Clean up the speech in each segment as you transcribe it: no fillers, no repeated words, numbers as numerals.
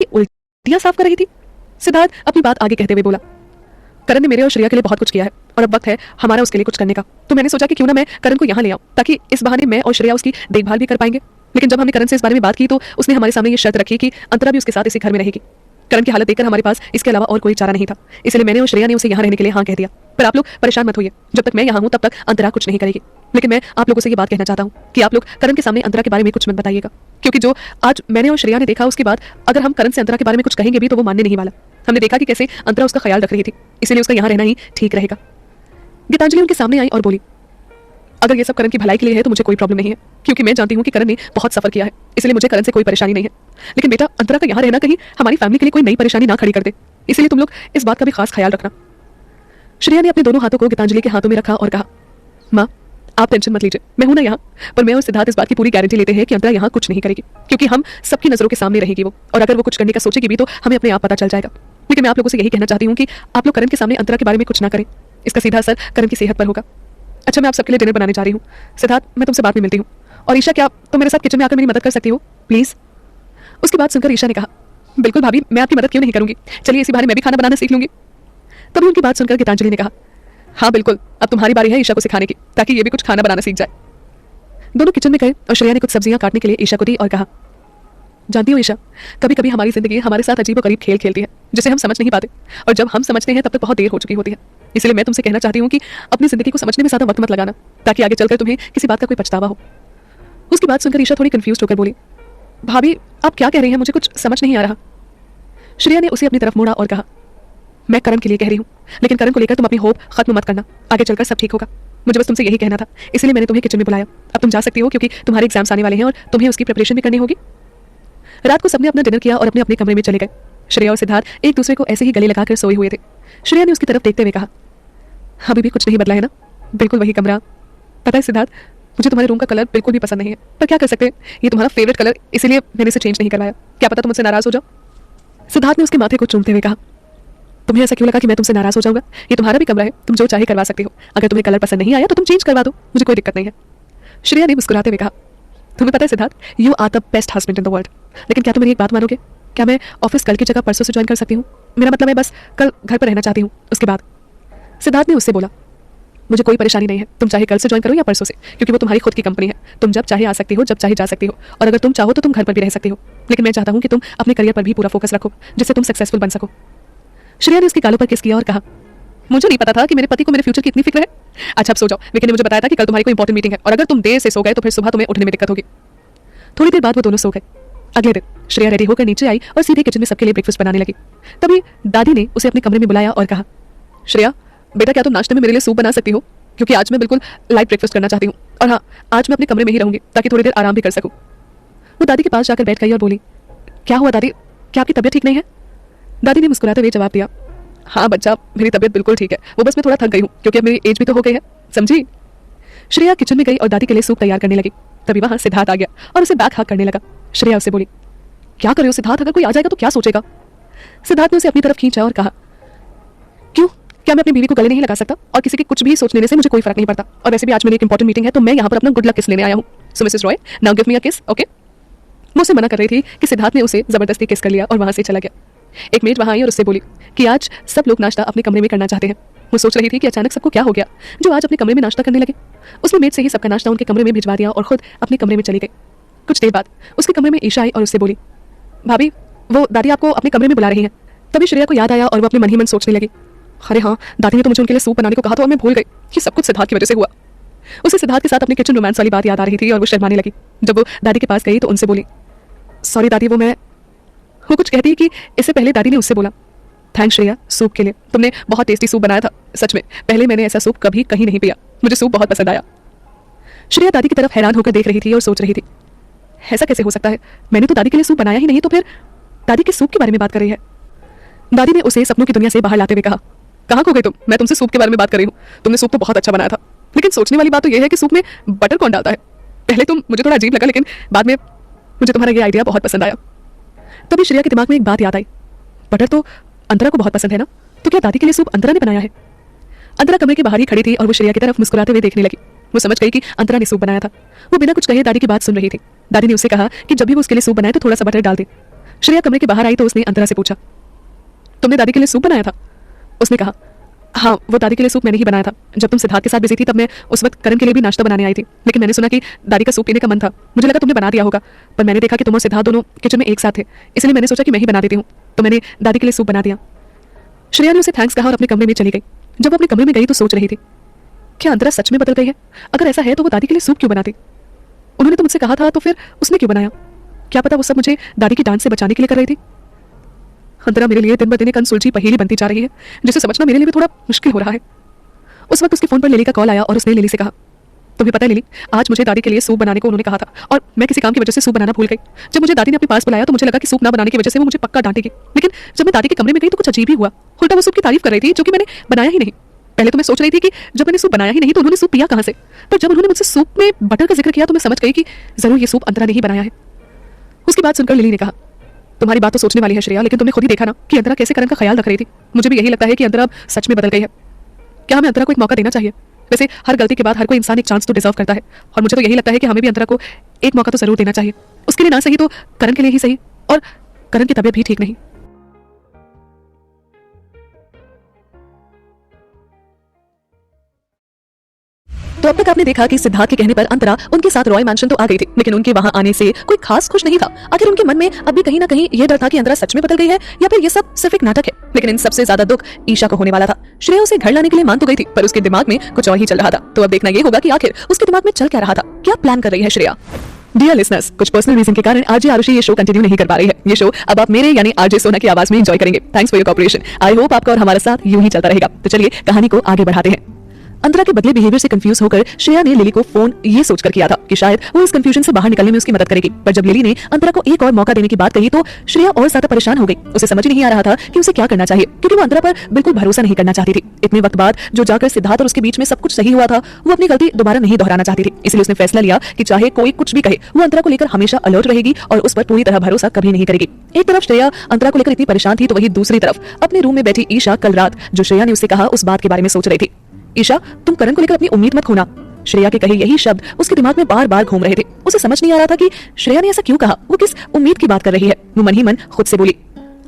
उल्टियां साफ कर रही थी। सिद्धार्थ अपनी बात आगे कहते हुए बोला, करण ने मेरे और श्रेया के लिए बहुत कुछ किया है और अब वक्त है हमारा उसके लिए कुछ करने का। तो मैंने सोचा कि क्यों ना मैं करण को यहाँ ले आऊं, ताकि इस बहाने मैं और श्रेया उसकी देखभाल भी कर पाएंगे। लेकिन जब हमने करण से इस बारे में बात की तो उसने हमारे सामने ये शर्त रखी कि अंतरा भी उसके साथ इसी घर में रहेगी। करण की हालत देखकर हमारे पास इसके अलावा और कोई चारा नहीं था, इसलिए मैंने और श्रेया ने उसे यहाँ रहने के लिए हाँ कह दिया। पर आप लोग परेशान मत होइए, जब तक मैं यहाँ हूँ तब तक अंतरा कुछ नहीं करेगी। लेकिन मैं आप लोगों से ये बात कहना चाहता हूँ कि आप लोग करण के सामने अंतरा के बारे में कुछ मत बताइएगा, क्योंकि जो आज मैंने और श्रेया ने देखा उसके बाद अगर हम करण से अंतरा के बारे में कुछ कहेंगे भी तो वो मानने नहीं वाला। हमने देखा कि कैसे अंतरा उसका ख्याल रख रही थी, इसलिए उसका यहाँ रहना ही ठीक रहेगा। गीतांजलि उनके सामने आई और बोली, अगर ये सब करण की भलाई के लिए है तो मुझे कोई प्रॉब्लम नहीं है, क्योंकि मैं जानती हूँ कि करण ने बहुत सफर किया है, इसलिए मुझे करण से कोई परेशानी नहीं है। लेकिन बेटा, अंतरा का यहाँ रहना कहीं हमारी फैमिली के लिए कोई नई परेशानी ना खड़ी कर दे, इसलिए तुम लोग इस बात का भी खास ख्याल रखना। श्रेया ने अपने दोनों हाथों को गीतांजलि के हाथों में रखा और कहा, माँ आप टेंशन मत लीजिए, मैं हूं ना यहाँ। पर मैं और सिद्धार्थ इस बात की पूरी गारंटी लेते हैं कि अंतरा यहाँ कुछ नहीं करेगी, क्योंकि हम सबकी नजरों के सामने रहेगी वो, और अगर वो कुछ करने का सोचेगी भी तो हमें अपने आप पता चल जाएगा। लेकिन मैं आप लोगों से यही कहना चाहती हूँ कि आप लोग करण के सामने अंतरा के बारे में कुछ ना करें, इसका सीधा असर करण की सेहत पर होगा। अच्छा, मैं आप सबके लिए डिनर बनाने जा रही हूँ। सिद्धार्थ, मैं तुमसे बाद में मिलती हूँ। और ईशा, क्या तुम मेरे साथ किचन में आकर मेरी मदद कर सकती हो प्लीज? उसकी बात सुनकर ईशा ने कहा, बिल्कुल भाभी, मैं आपकी मदद क्यों नहीं करूंगी, चलिए इसी बहाने मैं भी खाना बनाना सीख लूंगी। तभी उनकी बात सुनकर गीतांजलि ने कहा, हाँ बिल्कुल, अब तुम्हारी बारी है ईशा को सिखाने की, ताकि ये भी कुछ खाना बनाना सीख जाए। दोनों किचन में गए और श्रेया ने कुछ सब्जियां काटने के लिए ईशा को दी और कहा, जानती हो ईशा, कभी कभी हमारी जिंदगी हमारे साथ अजीब और गरीब खेल खेलती है, जिसे हम समझ नहीं पाते, और जब हम समझते हैं तब तक बहुत देर हो चुकी होती है। इसलिए मैं तुमसे कहना चाहती हूँ कि अपनी जिंदगी को समझने में ज्यादा वक्त मत लगाना, ताकि आगे चलकर तुम्हें किसी बात का कोई पछतावा हो। उसकी बात सुनकर ईशा थोड़ी कंफ्यूज होकर बोली, भाभी आप क्या कह रही हैं, मुझे कुछ समझ नहीं आ रहा। श्रेया ने उसे अपनी तरफ मोड़ा और कहा, मैं करण के लिए कह रही हूँ, लेकिन करण को लेकर तुम अपनी होप खत्म मत करना, आगे चलकर सब ठीक होगा। मुझे बस तुमसे यही कहना था, इसलिए मैंने तुम्हें किचन में बुलाया। अब तुम जा सकती हो, क्योंकि तुम्हारे एग्जाम्स आने वाले हैं और तुम्हें उसकी प्रिपरेशन भी करनी होगी। रात को सबने अपना डिनर किया और अपने अपने कमरे में चले गए। श्रेया और सिद्धार्थ एक दूसरे को ऐसे ही गले लगाकर सोए हुए थे। श्रेया ने उसकी तरफ देखते हुए कहा, अभी भी कुछ नहीं बदला है ना, बिल्कुल वही कमरा। पता है सिद्धार्थ, मुझे तुम्हारे रूम का कलर बिल्कुल भी पसंद नहीं है, पर क्या कर सकते हैं, ये तुम्हारा फेवरेट कलर, इसीलिए मैंने इसे चेंज नहीं करवाया। क्या पता तुम मुझसे नाराज हो जाओ। सिद्धार्थ ने उसके माथे को चूमते हुए कहा, तुम्हें ऐसा क्यों लगा कि मैं तुमसे नाराज हो जाऊंगा? ये तुम्हारा भी कमरा है, तुम जो चाहे करवा सकते हो। अगर तुम्हें कलर पसंद नहीं आया तो तुम चेंज करवा दो, मुझे कोई दिक्कत नहीं है। श्रेया ने मुस्कुराते हुए कहा, तुम्हें पता है Siddharth, you are the best husband in the world. लेकिन क्या तुम मेरी एक बात मानोगे, क्या मैं ऑफिस कल की जगह परसों से ज्वाइन कर सकती हूँ? मेरा मतलब है बस कल घर पर रहना चाहती हूँ, उसके बाद। सिद्धार्थ ने उससे बोला, मुझे कोई परेशानी नहीं है, तुम चाहे कल से ज्वाइन करो या परसों से, क्योंकि वो तुम्हारी खुद की कंपनी है। तुम जब चाहे आ सकती हो, जब चाहे जा सकती हो, और अगर तुम चाहो तो तुम घर पर भी रह सकती हो। लेकिन मैं चाहता हूँ कि तुम अपने करियर पर भी पूरा फोकस रखो, जिससे तुम सक्सेसफुल बन सको। श्रेया ने उसके गालों पर किस किया और कहा, मुझे नहीं पता था कि मेरे पति को मेरे फ्यूचर की इतनी फिक्र है। अच्छा अब सो जाओ, विकी ने मुझे बताया था कि कल तुम्हारी कोई इंपॉर्टेंट मीटिंग है, और अगर तुम देर से सो गए तो फिर सुबह तुम्हें उठने में दिक्कत होगी। थोड़ी देर बाद वो दोनों सो गए। अगले दिन श्रेया रेडी होकर नीचे आई और सीधे किचन में सबके लिए ब्रेकफास्ट बनाने लगी। तभी दादी ने उसे अपने कमरे में बुलाया और कहा, श्रेया बेटा, क्या तुम नाश्ते में मेरे लिए सूप बना सकती हो, क्योंकि आज मैं बिल्कुल लाइट ब्रेकफास्ट करना चाहती हूँ, और हाँ, आज मैं अपने कमरे में ही रहूंगी ताकि थोड़ी देर आराम भी कर सकूँ। वो दादी के पास जाकर बैठ गई और बोली, क्या हुआ दादी, क्या आपकी तबीयत ठीक नहीं है? दादी ने मुस्कुराते हुए जवाब दिया, हाँ बच्चा, मेरी तबीयत बिल्कुल ठीक है, वो बस मैं थोड़ा थक गई हूँ, क्योंकि अब मेरी एज भी तो हो गई है, समझी। श्रेया किचन में गई और दादी के लिए सूप तैयार करने लगी। तभी वहां सिद्धार्थ आ गया और उसे बैक हक करने लगा। श्रेया उससे बोली, क्या कर रहे हो सिद्धार्थ, अगर कोई आ जाएगा तो क्या सोचेगा? सिद्धार्थ ने उसे अपनी तरफ खींचा और कहा, क्यों, क्या मैं अपनी बीवी को गले नहीं लगा सकता? और किसी के कुछ भी सोच लेने से मुझे कोई फर्क नहीं पड़ता, और वैसे भी आज मेरी एक इंपॉर्टेंट मीटिंग है, तो मैं यहाँ पर अपना गुड लक किस लेने आया हूँ। So Mrs Roy, now give me a kiss, okay. वो उसे मना कर रही थी कि सिद्धार्थ ने उसे जबरदस्ती किस कर लिया और वहां से चला गया। एक मेड वहां आई और उससे बोली कि आज सब लोग नाश्ता अपने कमरे में करना चाहते हैं। वो सोच रही थी कि अचानक सबको क्या हो गया जो आज अपने कमरे में नाश्ता करने लगे। उसने मेड से ही सबका नाश्ता उनके कमरे में भिजवा दिया और खुद अपने कमरे में चली गई। कुछ देर बाद उसके कमरे में ईशा आई और उससे बोली, भाभी वो दादी आपको अपने कमरे में बुला रही हैं। तभी श्रेया को याद आया और वो अपने मन ही मन सोचने लगी, अरे हाँ, दादी ने तो मुझे उनके लिए सूप बनाने को कहा था और मैं भूल गई कि सब कुछ सिद्धार्थ की वजह से हुआ। उसे सिद्धार्थ के साथ अपने किचन रोमांस वाली बात याद आ रही थी और वो शर्माने लगी। जब वो दादी के पास गई तो उनसे बोली, सॉरी दादी, वो कुछ कहती है कि इससे पहले दादी ने उससे बोला, थैंक्स श्रेया सूप के लिए, तुमने बहुत टेस्टी सूप बनाया था, सच में पहले मैंने ऐसा सूप कभी कहीं नहीं पिया, मुझे सूप बहुत पसंद आया। श्रेया दादी की तरफ हैरान होकर देख रही थी और सोच रही थी, ऐसा कैसे हो सकता है, मैंने तो दादी के लिए सूप बनाया ही नहीं, तो फिर दादी के सूप के बारे में बात कर रही है। दादी ने उसे सपनों की दुनिया से बाहर लाते हुए कहा, कहाँ खो गई तुम, मैं तुमसे सूप के बारे में बात कर रही हूँ, तुमने सूप तो बहुत अच्छा बनाया था, लेकिन सोचने वाली बात तो यह है कि सूप में बटर कौन डालता है। पहले तो मुझे थोड़ा अजीब लगा, लेकिन बाद में मुझे तुम्हारा ये आइडिया बहुत पसंद आया। तभी श्रेया के दिमाग में एक बात याद आई, बटर तो अंतरा को बहुत पसंद है ना, तो क्या दादी के लिए सूप अंतरा ने बनाया है? अंतरा कमरे के बाहर ही खड़ी थी और वो श्रेया की तरफ मुस्कुराते हुए देखने लगी। वो समझ गई कि अंतरा ने सूप बनाया था। वो बिना कुछ कहे दादी की बात सुन रही थी। दादी ने उसे कहा कि जब भी वो उसके लिए सूप बनाए तो थोड़ा सा बटर डाल दे। श्रेया कमरे के बाहर आई तो उसने अंतरा से पूछा, तुमने दादी के लिए सूप बनाया था? उसने कहा, हाँ, वो दादी के लिए सूप मैंने ही बनाया था। जब तुम सिद्धार्थ के साथ बिजी थी तब मैं उस वक्त करण के लिए भी नाश्ता बनाने आई थी, लेकिन मैंने सुना कि दादी का सूप पीने का मन था। मुझे लगा तुमने बना दिया होगा, पर मैंने देखा कि तुम और सिद्धार्थ दोनों किचन में एक साथ थे, इसलिए मैंने सोचा कि मैं ही बना देती हूँ, तो मैंने दादी के लिए सूप बना दिया। श्रेया ने उसे थैंक्स कहा और अपने कमरे में चली गई। जब वो अपने कमरे में गई तो सोच रही थी, क्या अंतरा सच में बदल गई है? अगर ऐसा है तो वो दादी के लिए सूप क्यों बनाती? उन्होंने तो मुझसे कहा था, तो फिर उसने क्यों बनाया? क्या पता वो सब मुझे दादी की डांट से बचाने के लिए कर रही थी। अंतरा मेरे लिए दिन ब दिन एक अनसुलझी पहेली बनती जा रही है, जिसे समझना मेरे लिए भी थोड़ा मुश्किल हो रहा है। उस वक्त उसके फोन पर लिली का कॉल आया और उसने लिली से कहा, तुम्हें पता है लिली, आज मुझे दादी के लिए सूप बनाने को उन्होंने कहा था और मैं किसी काम की वजह से सूप बनाना भूल गई। जब मुझे दादी ने अपने पास बुलाया तो मुझे लगा कि सूप ना बनाने की वजह से वो मुझे पक्का डांटेगी, लेकिन जब मैं दादी के कमरे में गई तो कुछ अजीब ही हुआ। उल्टा वो सूप की तारीफ कर रही थी जो कि मैंने बनाया ही नहीं। पहले तो मैं सोच रही थी कि जब मैंने सूप बनाया ही नहीं तो उन्होंने सूप पिया कहाँ से, पर जब उन्होंने मुझसे सूप में बटर का जिक्र किया तो मैं समझ गई कि जरूर ये सूप अंतरा ने ही बनाया है। उसकी बात सुनकर लिली ने कहा, तुम्हारी बात तो सोचने वाली है श्रेया, लेकिन तुमने खुद ही देखा ना कि अंतरा कैसे करण का ख्याल रख रही थी। मुझे भी यही लगता है कि अंतरा अब सच में बदल गई है। क्या हमें अंतरा को एक मौका देना चाहिए? वैसे हर गलती के बाद हर कोई इंसान एक चांस तो डिजर्व करता है, और मुझे तो यही लगता है कि हमें भी अंतरा को एक मौका तो जरूर देना चाहिए। उसके लिए ना सही तो करण के लिए ही सही, और करण की तबीयत भी ठीक नहीं। तो अब तक आपने देखा कि सिद्धार्थ के कहने पर अंतरा उनके साथ रॉय मैंशन तो आ गई थी, लेकिन उनके वहां आने से कोई खास खुश नहीं था। आखिर उनके मन में अभी कहीं ना कहीं यह डर था कि अंतरा सच में बदल गई है या फिर ये सब सिर्फ एक नाटक है। लेकिन इन सबसे ज्यादा दुख ईशा को होने वाला था। श्रेया उसे घर लाने के लिए मान तो गई थी, पर उसके दिमाग में कुछ और ही चल रहा था। तो अब देखना ये होगा कि आखिर उसके दिमाग में चल क्या रहा था, क्या प्लान कर रही है श्रेया। डियर लिसनर्स, कुछ पर्सनल रीजन के कारण आरजे आरुषि ये शो कंटिन्यू नहीं कर पा रही है। ये शो अब आप मेरे यानी आरजे सोना की आवाज में एंजॉय करेंगे। Thanks for your cooperation. I hope आपका और हमारा साथ यूं ही चलता रहेगा। तो चलिए कहानी को आगे बढ़ाते हैं। अंतरा के बदले बिहेवियर से कंफ्यूज होकर श्रेया ने लिली को फोन ये सोचकर किया था कि शायद वो इस कंफ्यूजन से बाहर निकलने में उसकी मदद करेगी, पर जब लिली ने अंतरा को एक और मौका देने की बात कही तो श्रेया और ज्यादा परेशान हो गई। उसे समझ नहीं आ रहा था कि उसे क्या करना चाहिए, क्योंकि वो अंतरा पर बिल्कुल भरोसा नहीं करना चाहती थी। इतने वक्त बाद जो जाकर सिद्धार्थ और उसके बीच में सब कुछ सही हुआ था, वो अपनी गलती दोबारा नहीं दोहराना चाहती थी। इसलिए उसने फैसला लिया कि चाहे कोई कुछ भी कहे, वो अंतरा को लेकर हमेशा अलर्ट रहेगी और उस पर पूरी तरह भरोसा कभी नहीं करेगी। एक तरफ श्रेया अंतरा को लेकर इतनी परेशान थी, तो वही दूसरी तरफ अपने रूम में बैठी ईशा कल रात जो श्रेया ने उससे कहा उस बात के बारे में सोच रही थी। ईशा, तुम करण को लेकर अपनी उम्मीद मत खोना। श्रेया के कहे यही शब्द उसके दिमाग में बार बार घूम रहे थे। उसे समझ नहीं आ रहा था कि श्रेया ने ऐसा क्यों कहा, वो किस उम्मीद की बात कर रही है। वो मन ही मन खुद से बोली,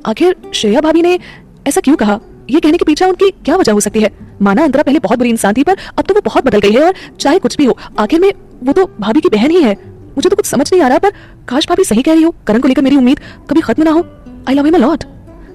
आखिर श्रेया भाभी ने ऐसा क्यों कहा? ये कहने के पीछे उनकी क्या वजह हो सकती है? माना अंतरा पहले बहुत बुरी इंसान थी, पर अब तो वो बहुत बदल गई है, और चाहे कुछ भी हो आखिर में वो तो भाभी की बहन ही है। मुझे तो कुछ समझ नहीं आ रहा, पर काश भाभी सही कह रही हो, करण को लेकर मेरी उम्मीद कभी खत्म ना हो। I love him a lot.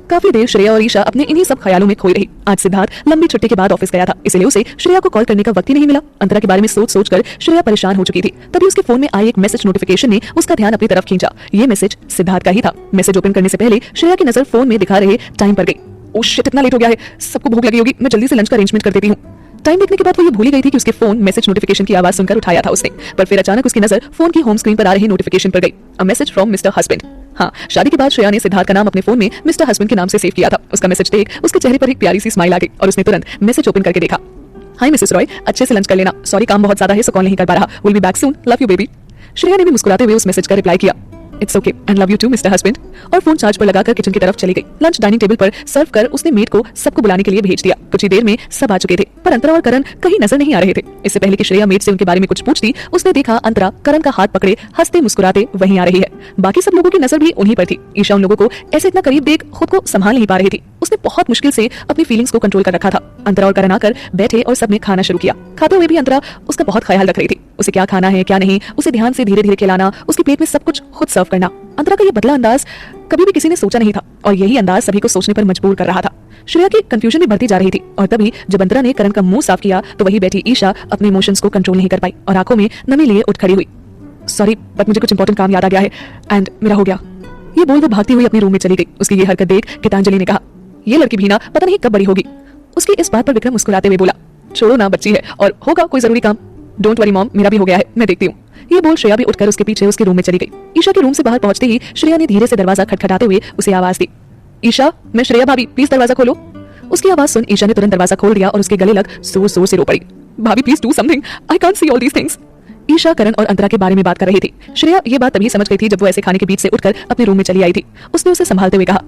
काफी देर श्रेया और ईशा अपने इन्हीं सब ख्यालों में खोई रही। आज सिद्धार्थ लंबी छुट्टी के बाद ऑफिस गया था, इसलिए उसे श्रेया को कॉल करने का वक्त ही नहीं मिला। अंतरा के बारे में सोच सोचकर श्रेया परेशान हो चुकी थी। तभी उसके फोन में आई एक मैसेज नोटिफिकेशन ने उसका ध्यान अपनी तरफ खींचा। ये मैसेज सिद्धार्थ का ही था। मैसेज ओपन करने से पहले श्रेया की नजर फोन में दिखा रहे टाइम पर गई। ओह शिट, इतना लेट हो गया है, सबको भूख लगी होगी, मैं जल्दी से लंच का अरेंजमेंट कर देती हूँ। टाइम देखने के बाद वो ये भूल गई थी कि उसके फोन मैसेज नोटिफिकेशन की आवाज सुनकर उठाया था उसने, पर फिर अचानक उसकी नजर फोन की होम स्क्रीन पर आ रही नोटिफिकेशन पर गई। A message from mister husband. हाँ, शादी के बाद श्रेया ने सिद्धार्थ का नाम अपने फोन में मिस्टर हस्बैंड के नाम से सेव किया था। उसका मैसेज देख उसके चेहरे पर एक प्यारी सी स्माइल आ गई और उसने तुरंत मैसेज ओपन करके देखा। हाय मिसेस रॉय, अच्छे से लंच कर लेना। सॉरी काम बहुत ज्यादा है, सो कॉल नहीं कर पा रहा। Will be back soon, love you baby. Shreya ने भी मुस्कुराते हुए उस मैसेज का रिप्लाई किया, it's okay and love you too mister husband, और फोन चार्ज पर लगाकर किचन की तरफ चली गई। लंच डाइनिंग टेबल पर सर्व कर उसने मेड को सबको बुलाने के लिए भेज दिया। कुछ ही देर में सब आ चुके थे, पर अंतरा और करण कहीं नजर नहीं आ रहे थे। इससे पहले कि श्रेया मेड से उनके बारे में कुछ पूछती, उसने देखा अंतरा करण का हाथ पकड़े हंसते मुस्कुराते वहीं आ रही है। बाकी सब लोगों की नजर भी उन्हीं पर थी। ईशा उन लोगों को ऐसे इतना करीब देख खुद को संभाल नहीं पा रही थी। उसने बहुत मुश्किल से अपनी फीलिंग्स को कंट्रोल कर रखा था। अंतरा और करण आकर बैठे और सबने खाना शुरू किया। खाते हुए भी अंतरा उसका बहुत ख्याल रख रही थी। उसे क्या खाना है क्या नहीं, उसे ध्यान से धीरे धीरे खिलाना, उसकी प्लेट में सब कुछ खुद सर्व करना। अंतरा का ये बदला अंदाज कभी भी किसी ने सोचा नहीं था, और यही अंदाज सभी को सोचने पर मजबूर कर रहा था। श्रेया की कंफ्यूजन भी बढ़ती जा रही थी, और तभी जब अंतरा ने करण का मुंह साफ किया तो वही बैठी ईशा अपने इमोशंस को कंट्रोल नहीं कर पाई और आंखों में नमी लिए उठ खड़ी हुई। सॉरी, बट मुझे कुछ इंपॉर्टेंट काम याद आ गया है एंड मेरा हो गया। ये बोल वो भागती हुई अपने रूम में चली गई। उसकी ये हरकत देख गीतांजलि ने कहा, ये लड़की भी ना पता नहीं कब बड़ी होगी। उसकी इस बात पर विक्रम मुस्कुराते हुए बोला, छोड़ो ना, बच्ची है और होगा कोई जरूरी काम। डोंट वरी मॉम, मेरा भी हो गया है, मैं देखती हूँ। ये बोल श्रेया भी उठकर उसके पीछे उसके रूम में चली गई। ईशा के रूम से बाहर पहुंचते ही श्रेया ने धीरे से दरवाजा खटखटाते हुए उसे आवाज दी, ईशा, मैं श्रेया भाभी, प्लीज दरवाजा खोलो। उसकी आवाज सुन ईशा ने तुरंत दरवाजा खोल दिया और उसके गले लग जोर जोर से रो पड़ी, भाभी please do something, I can't see all these things. Isha Karan और अंतरा के बारे में बात कर रही थी। श्रेया ये बात तभी समझ गई थी जब वो ऐसे खाने के बीच से उठकर अपने रूम में चली आई थी। उसने उसे संभालते हुए कहा,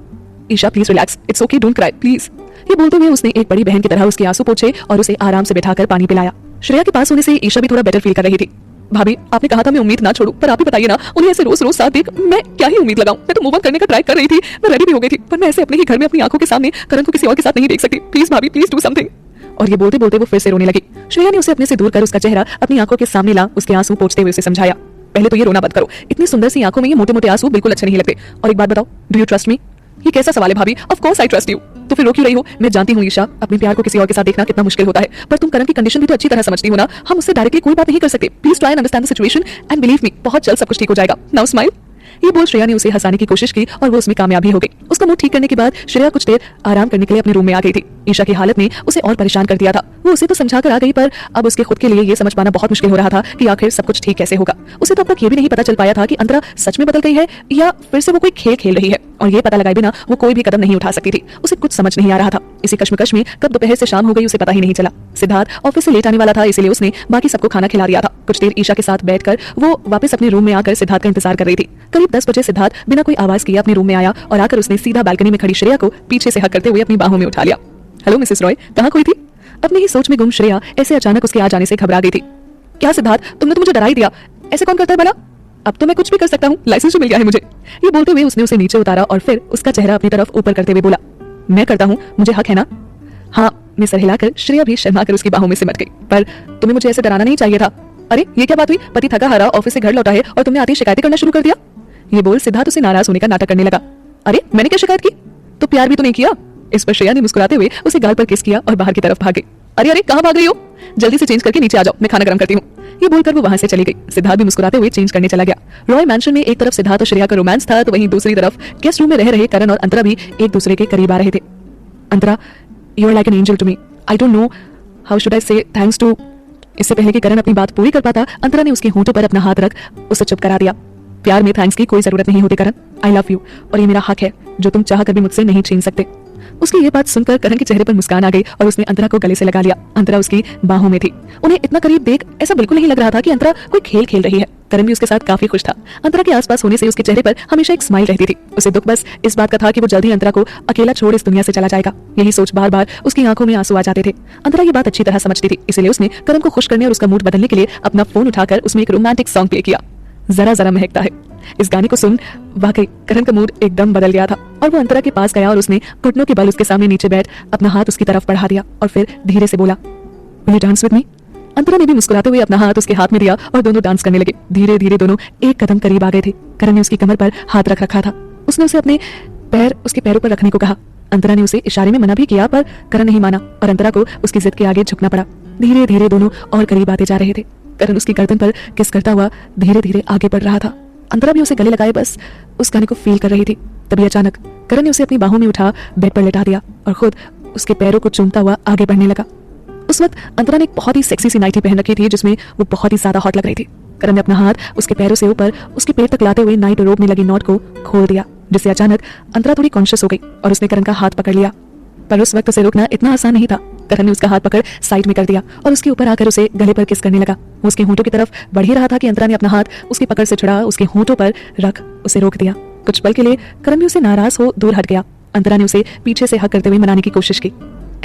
Isha please relax, it's okay, don't cry please. ये बोलते हुए उसने एक बड़ी बहन की तरह उसके आंसू पोंछे और उसे आराम से बिठाकर पानी पिलाया। श्रेया के पास होने से ईशा भी थोड़ा बेटर फील कर रही थी। भाभी, आपने कहा था मैं उम्मीद ना छोड़ूं, पर आप ही बताइए ना, उन्हें ऐसे रोज रोज साथ देख मैं क्या ही उम्मीद लगाऊं। मैं तो मूव ऑन करने का ट्राई कर रही थी, मैं रेडी भी हो गई थी, पर मैं ऐसे अपने ही घर में अपनी आंखों के सामने करण को किसी और के साथ नहीं देख सकती। प्लीज भाभी, प्लीज डू समथिंग। और ये बोलते बोलते वो फिर से रोने लगी। श्रेया ने उसे अपने से दूर कर उसका चेहरा अपनी आंखों के सामने ला उसके आंसू पोंछते हुए उसे समझाया, पहले तो ये रोना बंद करो, इतनी सुंदर सी आंखों में ये मोटे मोटे आंसू बिल्कुल अच्छे नहीं लगते। और एक बात बताओ, डू यू ट्रस्ट मी? ये कैसा सवाल है भाभी? Of course I trust you. तो फिर रो क्यों रही हो? मैं जानती हूँ ईशा, अपने प्यार को किसी और के साथ देखना कितना मुश्किल होता है, पर तुम करण की कंडीशन भी तो अच्छी तरह समझती हो ना। हम उससे डायरेक्टली कोई बात नहीं कर सकते। Please try and understand the situation and believe me, बहुत जल्द सब कुछ ठीक हो जाएगा। Now smile. ये बोल श्रेया ने उसे हंसाने की कोशिश की और वो उसमें कामयाब भी हो गई। उसका मूड ठीक करने के बाद श्रेया कुछ देर आराम करने के लिए अपने रूम में आ गई थी। ईशा की हालत ने उसे और परेशान कर दिया था। वो उसे तो समझा कर आ गई, पर अब उसके खुद के लिए ये समझ पाना बहुत मुश्किल हो रहा था कि आखिर सब कुछ ठीक कैसे होगा। उसे तो अब तक ये भी नहीं पता चल पाया था कि अंतरा सच में बदल गई है या फिर से वो कोई खेल खेल रही है, और ये पता लगाए बिना वो कोई भी कदम नहीं उठा सकती थी। उसे कुछ समझ नहीं आ रहा था। इसी कश्मकश में कब दोपहर से शाम हो गई उसे पता ही नहीं चला। सिद्धार्थ ऑफिस से लेट आने वाला था, इसलिए उसने बाकी सबको खाना खिला दिया था। कुछ देर ईशा के साथ बैठकर वो वापस अपने रूम में आकर सिद्धार्थ का इंतजार कर रही थी। करीब 10 बजे सिद्धार्थ बिना कोई आवाज किए अपने रूम में आया और आकर उसने सीधा बालकनी में खड़ी श्रेया को पीछे से हक करते हुए अपनी बाहों में उठा लिया। हेलो मिसेस रॉय, कहाँ खोई थी? अपनी ही सोच में गुम श्रेया ऐसे अचानक उसके आ जाने से घबरा गई थी। क्या सिद्धार्थ, तुमने तो मुझे डरा ही दिया। ऐसे कौन करता है भला? अब तो मैं कुछ भी कर सकता हूँ, लाइसेंस तो मिल गया है मुझे। ये बोलते हुए उसने उसे नीचे उतारा और फिर उसका चेहरा अपनी तरफ ऊपर करते हुए बोला, मैं करता हूँ, मुझे हक है ना? हाँ, मैं सर हिलाकर श्रेया भी शर्मा कर उसकी बाहों में सिमट गई। पर तुम्हें मुझे ऐसे डराना नहीं चाहिए था। अरे ये क्या बात हुई? पति थका हारा ऑफिस से घर लौटा है और तुमने आते ही शिकायतें करना शुरू कर दिया। ये बोल सिद्धार्थ उसे नाराज होने का नाटक करने लगा। अरे मैंने क्या शिकायत की? तो प्यार भी तो नहीं किया। इस पर श्रेया ने मुस्कुराते हुए उसे गाल पर किस किया और बाहर की तरफ भाग गई। अरे अरे कहाँ भाग रही हो? जल्दी से चेंज करके नीचे आ जाओ, मैं खाना गर्म करती हूँ। ये बोलकर वो वहां से चली गई। सिद्धार्थ भी मुस्कुराते हुए चेंज करने चला गया। रॉय मैंशन में एक तरफ सिद्धार्थ और श्रेया का रोमांस था, तो वहीं दूसरी तरफ गेस्ट रूम में रह रहे करण और अंतरा भी एक दूसरे के करीब आ रहे थे। Antara, you are like an angel to me. I don't know how should I say thanks to. इससे पहले कि करण अपनी बात पूरी कर पाता, अंतरा ने उसके होंठों पर अपना हाथ रख उसे चुप करा दिया। प्यार में थैंक्स की कोई जरूरत नहीं होती करण, आई लव यू, और ये मेरा हक है जो तुम चाह कर भी मुझसे नहीं छीन सकते। उसकी ये बात सुनकर करण के चेहरे पर मुस्कान आ गई और उसने अंतरा को गले से लगा लिया। अंतरा उसकी बाहों में थी। उन्हें इतना करीब देख ऐसा बिल्कुल नहीं लग रहा था कि अंतरा कोई खेल खेल रही है। करण भी उसके साथ काफी खुश था। अंतरा के आसपास होने से उसके चेहरे पर हमेशा एक स्माइल रहती थी। उसे दुख बस इस बात का था कि वो जल्द ही अंतरा को अकेला छोड़ इस दुनिया से चला जाएगा। यही सोच बार बार उसकी आंखों में आंसू आ जाते थे। अंतरा ये बात अच्छी तरह समझती थी, इसलिए उसने करण को खुश करने और उसका मूड बदलने के लिए अपना फोन उठाकर उसमें एक रोमांटिक सॉन्ग प्ले किया। जरा जरा महकता है। इस गाने को सुन वाकई करण का मूड एकदम बदल गया था और वो अंतरा के पास गया और उसने घुटनों के बल उसके सामने नीचे बैठ अपना हाथ उसकी तरफ बढ़ा दिया और फिर धीरे से बोला, will you dance with me? Antara ने भी मुस्कुराते हुए अपना हाथ उसके हाथ में दिया और दोनों डांस करने लगे। धीरे धीरे दोनों एक कदम करीब आ गए थे। करण ने उसकी कमर पर हाथ रख रखा था। उसने उसे अपने पैर उसके पैरों पर रखने को कहा। अंतरा ने उसे इशारे में मना भी किया, पर करण नहीं माना और अंतरा को उसकी जिद के आगे झुकना पड़ा। धीरे धीरे दोनों और करीब आते जा रहे थे। करण उसकी गर्दन पर किस करता हुआ धीरे धीरे आगे बढ़ रहा था। अंतरा भी उसे गले लगाए बस उस गाने को फील कर रही थी। तभी अचानक करण ने उसे अपनी बाहों में उठा बेड पर लेटा दिया और खुद उसके पैरों को चूमता हुआ आगे बढ़ने लगा। उस वक्त अंतरा ने एक बहुत ही सेक्सी सी नाइटी पहन रखी थी जिसमें वो बहुत ही ज्यादा हॉट लग रही थी। करण ने अपना हाथ उसके पैरों से ऊपर उसके पेट तक लाते हुए नाइट रोब में लगी नॉट को खोल दिया, जिससे अचानक अंतरा थोड़ी कॉन्शियस हो गई और उसने करण का हाथ पकड़ लिया। पर उस वक्त उसे रोकना इतना आसान नहीं था। करण ने उसका हाथ पकड़ साइड में कर दिया और उसके ऊपर आकर उसे गले पर किस करने लगा। वो उसके होंठों की तरफ बढ़ ही रहा था कि अंतरा ने अपना हाथ उसकी पकड़ से छुड़ा उसके होंठों पर रख उसे रोक दिया। कुछ पल के लिए करण भी उसे नाराज हो दूर हट गया। अंतरा ने उसे पीछे से हक करते हुए मनाने की कोशिश की।